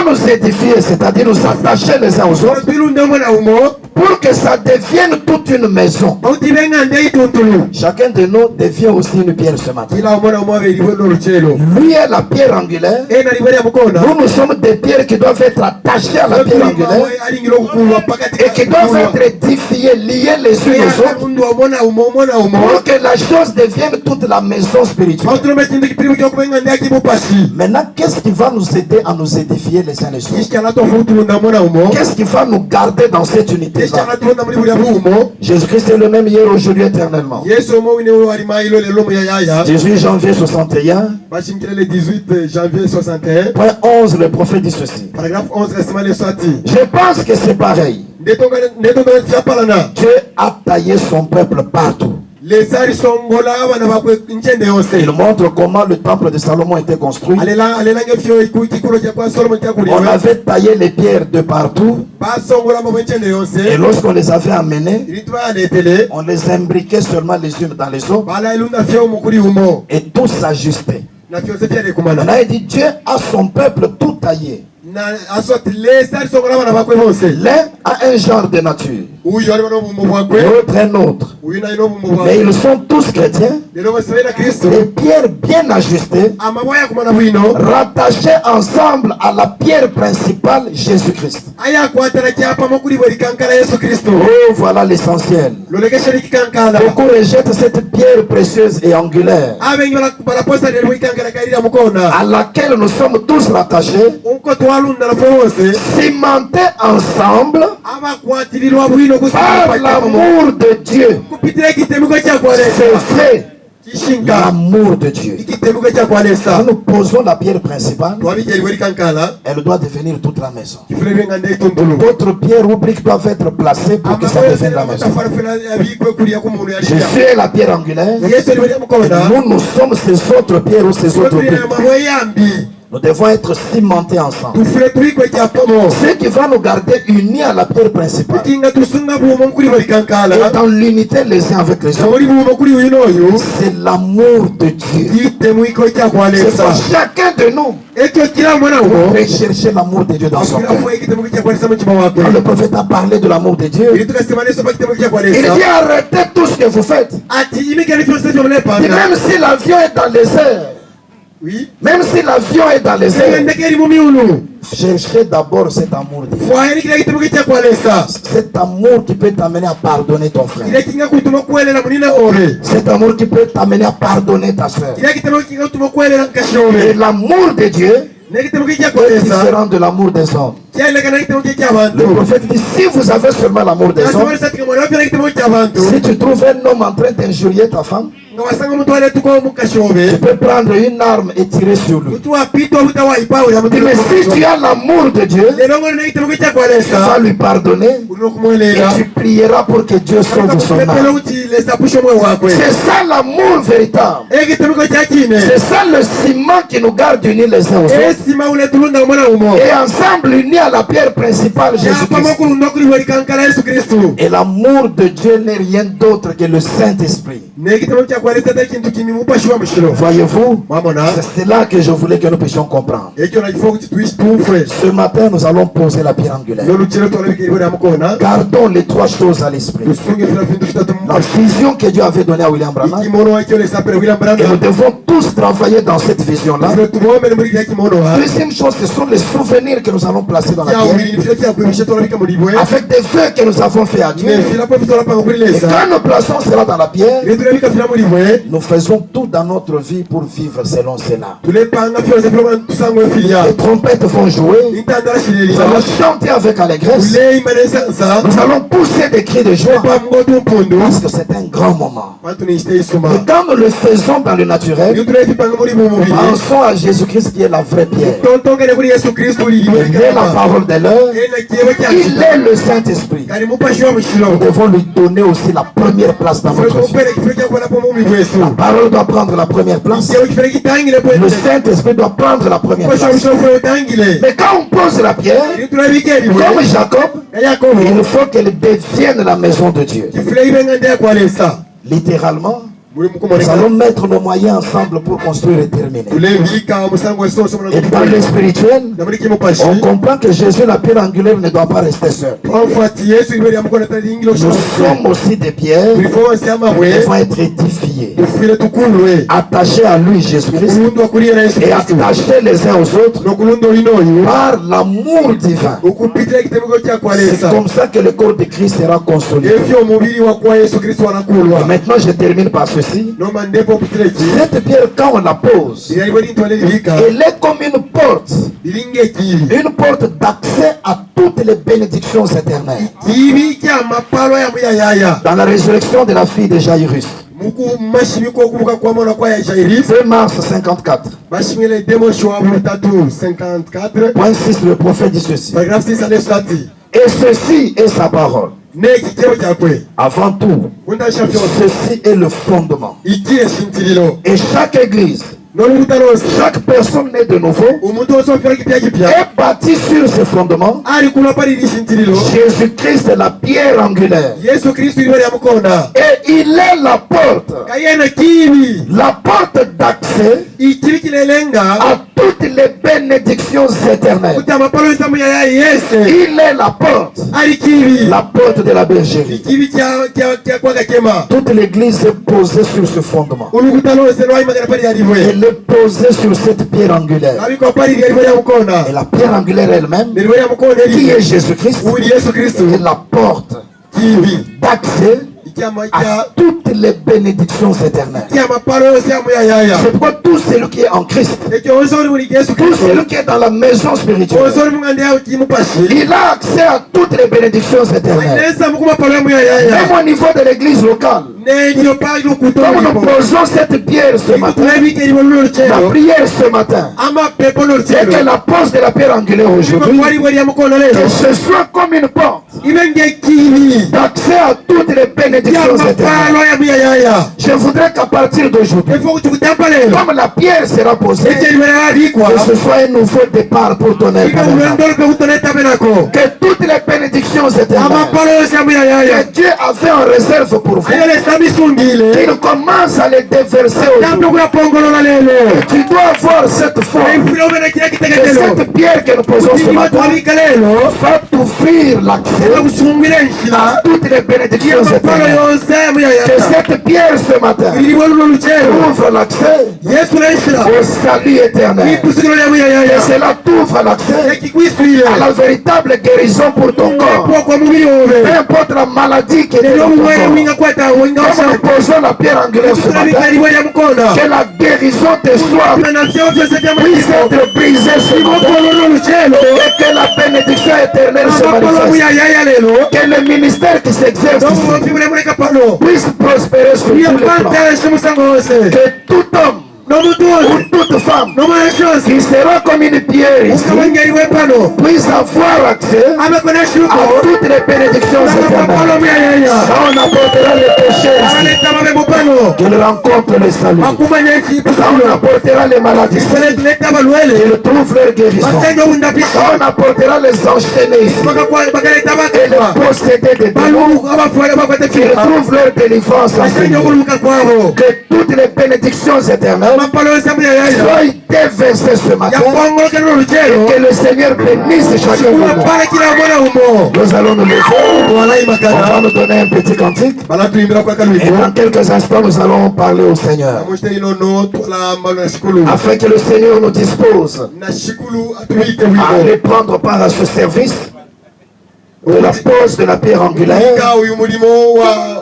A: nous édifier, c'est-à-dire nous attacher les uns aux autres pour que ça devienne toute une maison. Chacun de nous devient aussi une pierre ce matin. Lui est la pierre angulaire. Nous sommes des pierres qui doivent être attachées à la pierre angulaire et qui doivent être édifiées, liées les unes aux autres pour que la chose devienne toute la maison spirituelle. Maintenant, qu'est-ce qui va nous aider à nous édifier les uns les autres? Qu'est-ce qui va nous garder dans cette unité? Jésus-Christ est le même hier, aujourd'hui, éternellement. 18 janvier 61. Point 11, le prophète dit ceci. Je pense que c'est pareil. Dieu a taillé son peuple partout. Il montre comment le temple de Salomon était construit. On avait taillé les pierres de partout. Et lorsqu'on les avait amenées, on les imbriquait seulement les unes dans les autres. Et tout s'ajustait. Maintenant il dit Dieu a son peuple tout taillé. L'un a un genre de nature, l'autre un autre. Mais ils sont tous chrétiens. Les pierres bien ajustées, rattachées ensemble à la pierre principale, Jésus-Christ. Oh, voilà l'essentiel. Beaucoup rejettent cette pierre précieuse et angulaire à laquelle nous sommes tous rattachés, cimentés ensemble par l'amour de Dieu. C'est fait. L'amour de Dieu. Quand nous posons la pierre principale, elle doit devenir toute la maison. D'autres pierres ou briques doivent être placées pour que ça devienne la maison. Jésus est la pierre angulaire. Nous sommes ces autres pierres ou ces autres briques. Nous devons être cimentés ensemble.
B: tufule turi kwekya pamoja.
A: Ce qui va nous garder unis à la pierre principale.
B: Kukinga tusunga bumo kuri bali kankala.
A: Et dans l'unité les uns avec les autres.
B: Muri bumo kuri uyu noyu.
A: C'est l'amour de Dieu.
B: Yite mwiko kya
A: C'est
B: kwalesa.
A: pour chacun de nous
B: Ekyo kila mwana wo.
A: de chercher l'amour de Dieu dans son
B: Akira
A: cœur.
B: fo ekite mwiko kya kwalesa mu chima wako.
A: Quand le prophète a parlé de l'amour de Dieu,
B: Ili tukasema neso bakite mwiko kya
A: il
B: kwalesa.
A: dit arrêtez tout ce que vous faites.
B: Ati imika ni fyo sema ne pa.
A: Et même si l'avion est dans les airs,
B: Oui.
A: même si l'avion est dans les airs,
B: Ndekeri mu miulu.
A: cherchez d'abord cet amour de Dieu.
B: Fo eri kila kite mwiko kya kwalesa.
A: Cet amour qui peut t'amener à pardonner ton frère.
B: Ile kinga kutuma kuelela munina ore.
A: Cet amour qui peut t'amener à pardonner ta soeur.
B: Ile kite mwiko kinga kutuma kuelela
A: Et
B: nkashome.
A: l'amour de Dieu
B: Ne kite mwiko kya
A: est
B: kwalesa.
A: différent de l'amour des hommes.
B: Kya ile kana kite mwiko kya
A: Le
B: bantu.
A: prophète dit, si vous avez seulement l'amour des hommes,
B: Kasema sati kama rafi kite mwiko kya bantu.
A: si tu trouves un homme en train d'injurier ta femme,
B: Ngawasanga mtu ale tuko mu
A: tu
B: kashome.
A: peux prendre une arme et tirer sur lui.
B: Mtu apito utawa ipawe ya mtu.
A: Mais si tu as l'amour de Dieu,
B: Lelo ngone kite mwiko kya
A: tu vas
B: kwalesa.
A: lui pardonner
B: Uno
A: et
B: kumwelela.
A: tu prieras pour que Dieu sauve son
B: Pelo
A: âme.
B: uti lesa pusho mwe wako.
A: C'est ça l'amour véritable.
B: Kite mwiko kya kine.
A: C'est ça le ciment qui nous garde unis les uns aux autres.
B: Esima ule tulunda mwana umo.
A: Et ensemble unis à la pierre principale,
B: Ya
A: Jésus-Christ.
B: pamoja ndokuri wali kankala Yesu Kristo.
A: Et l'amour de Dieu n'est rien d'autre que le Saint-Esprit.
B: Ne kite mwiko kya kwalesa takintu kimimupa shwa mushiro.
A: Voyez-vous,
B: Mamona.
A: c'est cela que je voulais que nous puissions comprendre.
B: Ekyo najifo kuti tuishi tufe.
A: Ce matin, nous allons poser la pierre angulaire.
B: Lolu chiro tole bikiri ya mukona.
A: Gardons les trois choses à l'esprit.
B: Tusunge fila fintu fitatu
A: La
B: mu.
A: vision que Dieu avait donnée à William Branham.
B: Ikimono wa kyo lesa pere William
A: Et nous
B: Branham.
A: devons tous travailler dans cette vision-là.
B: Filo tumome muri kya kimono wa.
A: Deuxième chose, ce sont les souvenirs que nous allons placer dans la
B: Ya
A: pierre.
B: wili filo kya kuimisha tole bika mulibwe.
A: Avec des vœux que nous avons fait à Dieu.
B: Ne fila po fitola pa nguri
A: Et
B: lesa.
A: quand nous plaçons cela dans la pierre,
B: Ne tule bika fila mulibwe.
A: nous faisons tout dans notre vie pour vivre selon cela.
B: Tule panga filo se filo tusango filia.
A: Les trompettes vont jouer.
B: Intandara
A: Nous
B: shirelia.
A: allons chanter avec allégresse.
B: Ule imanesa sa.
A: Nous allons pousser des cris de joie.
B: Pa mgoto mpondo.
A: Parce que c'est un grand moment.
B: Pantu ni ishte isuma.
A: Et quand nous le faisons dans le naturel,
B: Ni tule fipanga muri mu mubili.
A: pensons à Jésus-Christ qui est la vraie pierre.
B: Tontonge ne kuri Yesu Kristo li
A: Il est la parole de l'heure.
B: Ena kiyewe kya
A: Il
B: shita.
A: est le Saint-Esprit.
B: Kari mupa shwa mushiro.
A: Nous devons lui donner aussi la première place dans
B: Filo
A: notre vie.
B: kupele kifilo kya kwa po mu mibwesu.
A: La parole doit prendre la première place.
B: Kiyewe kifilo kitangile po.
A: Le Saint-Esprit doit prendre la première
B: Po shwa
A: place.
B: mushiro filo tangile.
A: Mais quand on pose la pierre,
B: Ni tule bikeri
A: comme
B: bwe.
A: Jacob,
B: Yakobo.
A: il faut qu'elle devienne la maison de Dieu.
B: Kifilo ibenga ndia kwa lesa.
A: Littéralement,
B: Muri
A: nous
B: mukomoneka.
A: allons mettre nos moyens ensemble pour construire et terminer.
B: Tule bika musango esoso mwana
A: Et dans le spirituel,
B: na muri kimupashi.
A: on comprend que Jésus, la pierre angulaire, ne doit pas rester seul.
B: Ofati Yesu iberi amukona tali ingilo
A: Nous
B: shwa.
A: sommes aussi des pierres qui
B: Ulifo wasema bwe.
A: devons être édifiées,
B: Ufile tukulwe.
A: attachées à lui, Jésus-Christ,
B: Kulundu akulia na Yesu
A: et
B: Kristo.
A: attachées les uns aux autres
B: Nokulundu linoyu.
A: par l'amour divin.
B: Ukupitira kitemuko kya kwa
A: C'est
B: lesa.
A: comme ça que le corps de Christ sera consolidé.
B: Efyo mubiri wa kwa Yesu Kristo
A: Et
B: wanakulwa.
A: maintenant, je termine par ceci.
B: No mandepo putireki.
A: Cette pierre, quand on la pose,
B: Yali bodi ntwale libika.
A: elle est comme une porte.
B: Bilinge kili.
A: Une porte d'accès à toutes les bénédictions éternelles.
B: Kibi kya mapalo ya muya yaya.
A: Dans la résurrection de la fille de Jairus,
B: Muku mashimi ko kubuka kwa mwana kwa ya Jairus.
A: 2 mars 54,
B: Bashimile demo shwa mutatu 54.
A: point 6, le prophète dit ceci.
B: Paragraphe 6 ale sati.
A: Et ceci est sa parole.
B: Ne kikero kyakwe.
A: Avant tout,
B: Kunda shafyo.
A: ceci est le fondement.
B: Ikire shintililo.
A: Et chaque église,
B: Nolutanos.
A: chaque personne née de nouveau,
B: Umuntu osofera kipya kipya.
A: est bâtie sur ce fondement.
B: Ali kuna pali ni shintililo.
A: Jésus-Christ est la pierre angulaire.
B: Yesu Kristo iberi amukona.
A: Et il est la porte.
B: Kayena kibi.
A: La porte d'accès
B: Ikiri kilelenga.
A: à toutes les bénédictions éternelles.
B: Kuti amapalo esamu ya yese.
A: Il est la porte.
B: Ali kibi.
A: La porte de la bergerie.
B: Ikibi kya kwa kakema.
A: Toute l'église est posée sur ce fondement.
B: Ulukutano eselwa imagana pali yalivwe.
A: Elle est posée sur cette pierre angulaire.
B: Abiko pali yalivwe ya mukona.
A: Et la pierre angulaire elle-même,
B: Nilivwe ya mukona
A: qui
B: eli.
A: est Jésus-Christ,
B: Uli Yesu Kristo.
A: est la porte
B: Kibi.
A: d'accès
B: Ikiama
A: à toutes les bénédictions éternelles.
B: mapalo esamu ya yaya.
A: C'est pourquoi tout celui qui est en Christ,
B: Ekyo onsori muli Yesu
A: tout
B: Kristo.
A: celui qui est dans la maison spirituelle,
B: Onsori mungande ya kimupashi.
A: il a accès à toutes les bénédictions éternelles.
B: Nesa mukuma palo ya yaya.
A: Même au niveau de l'église locale, Comme nous posons cette pierre ce matin, la prière ce matin, et que la pose de la pierre angulaire aujourd'hui, que ce soit comme une porte d'accès à toutes les bénédictions éternelles. Je voudrais qu'à partir d'aujourd'hui, comme la pierre sera posée, que ce soit un nouveau départ pour ton tabernacle. Que toutes les bénédictions éternelles que Dieu a fait en réserve pour vous, qu'il commence à les déverser aujourd'hui. Tu dois avoir cette foi, que cette pierre que nous posons ce matin va t'offrir l'accès à toutes les bénédictions éternelles. Que cette pierre ce matin ouvre l'accès au salut éternel. Que cela t'ouvre l'accès à la véritable guérison pour ton corps. Peu importe la maladie qui est dans ton corps. Comme nous posons la pierre angulaire ce matin, que la guérison te soit puisse être brisée ce matin, et que la bénédiction éternelle se manifeste. Que le ministère qui s'exerce ici puisse prospérer sur tous les plans. Que tout homme ou toute femme qui sera comme une pierre ici puisse avoir accès à toutes les bénédictions éternelles. Quand on apportera les péchés ici, qu'il rencontre le salut. Quand on apportera les maladies ici, qu'il trouve leur guérison. Quand on apportera les enchaînés ici et les possédés des démons, qu'ils trouvent leur délivrance en Seigneur. Que toutes les bénédictions éternelles soient déversées ce matin, et que le Seigneur bénisse chacun de nous. Nous allons nous lever, on va nous donner un petit cantique, et dans quelques instants nous allons parler au Seigneur, afin que le Seigneur nous dispose à aller prendre part à ce service de la pose de la pierre angulaire,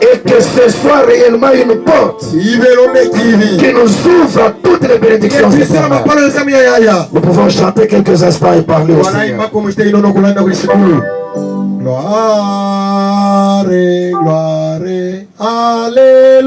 A: et que ce soit réellement une porte qui nous ouvre à toutes les bénédictions éternelles. Nous pouvons chanter quelques instants et parler au Seigneur. Gloire, gloire, alléluia.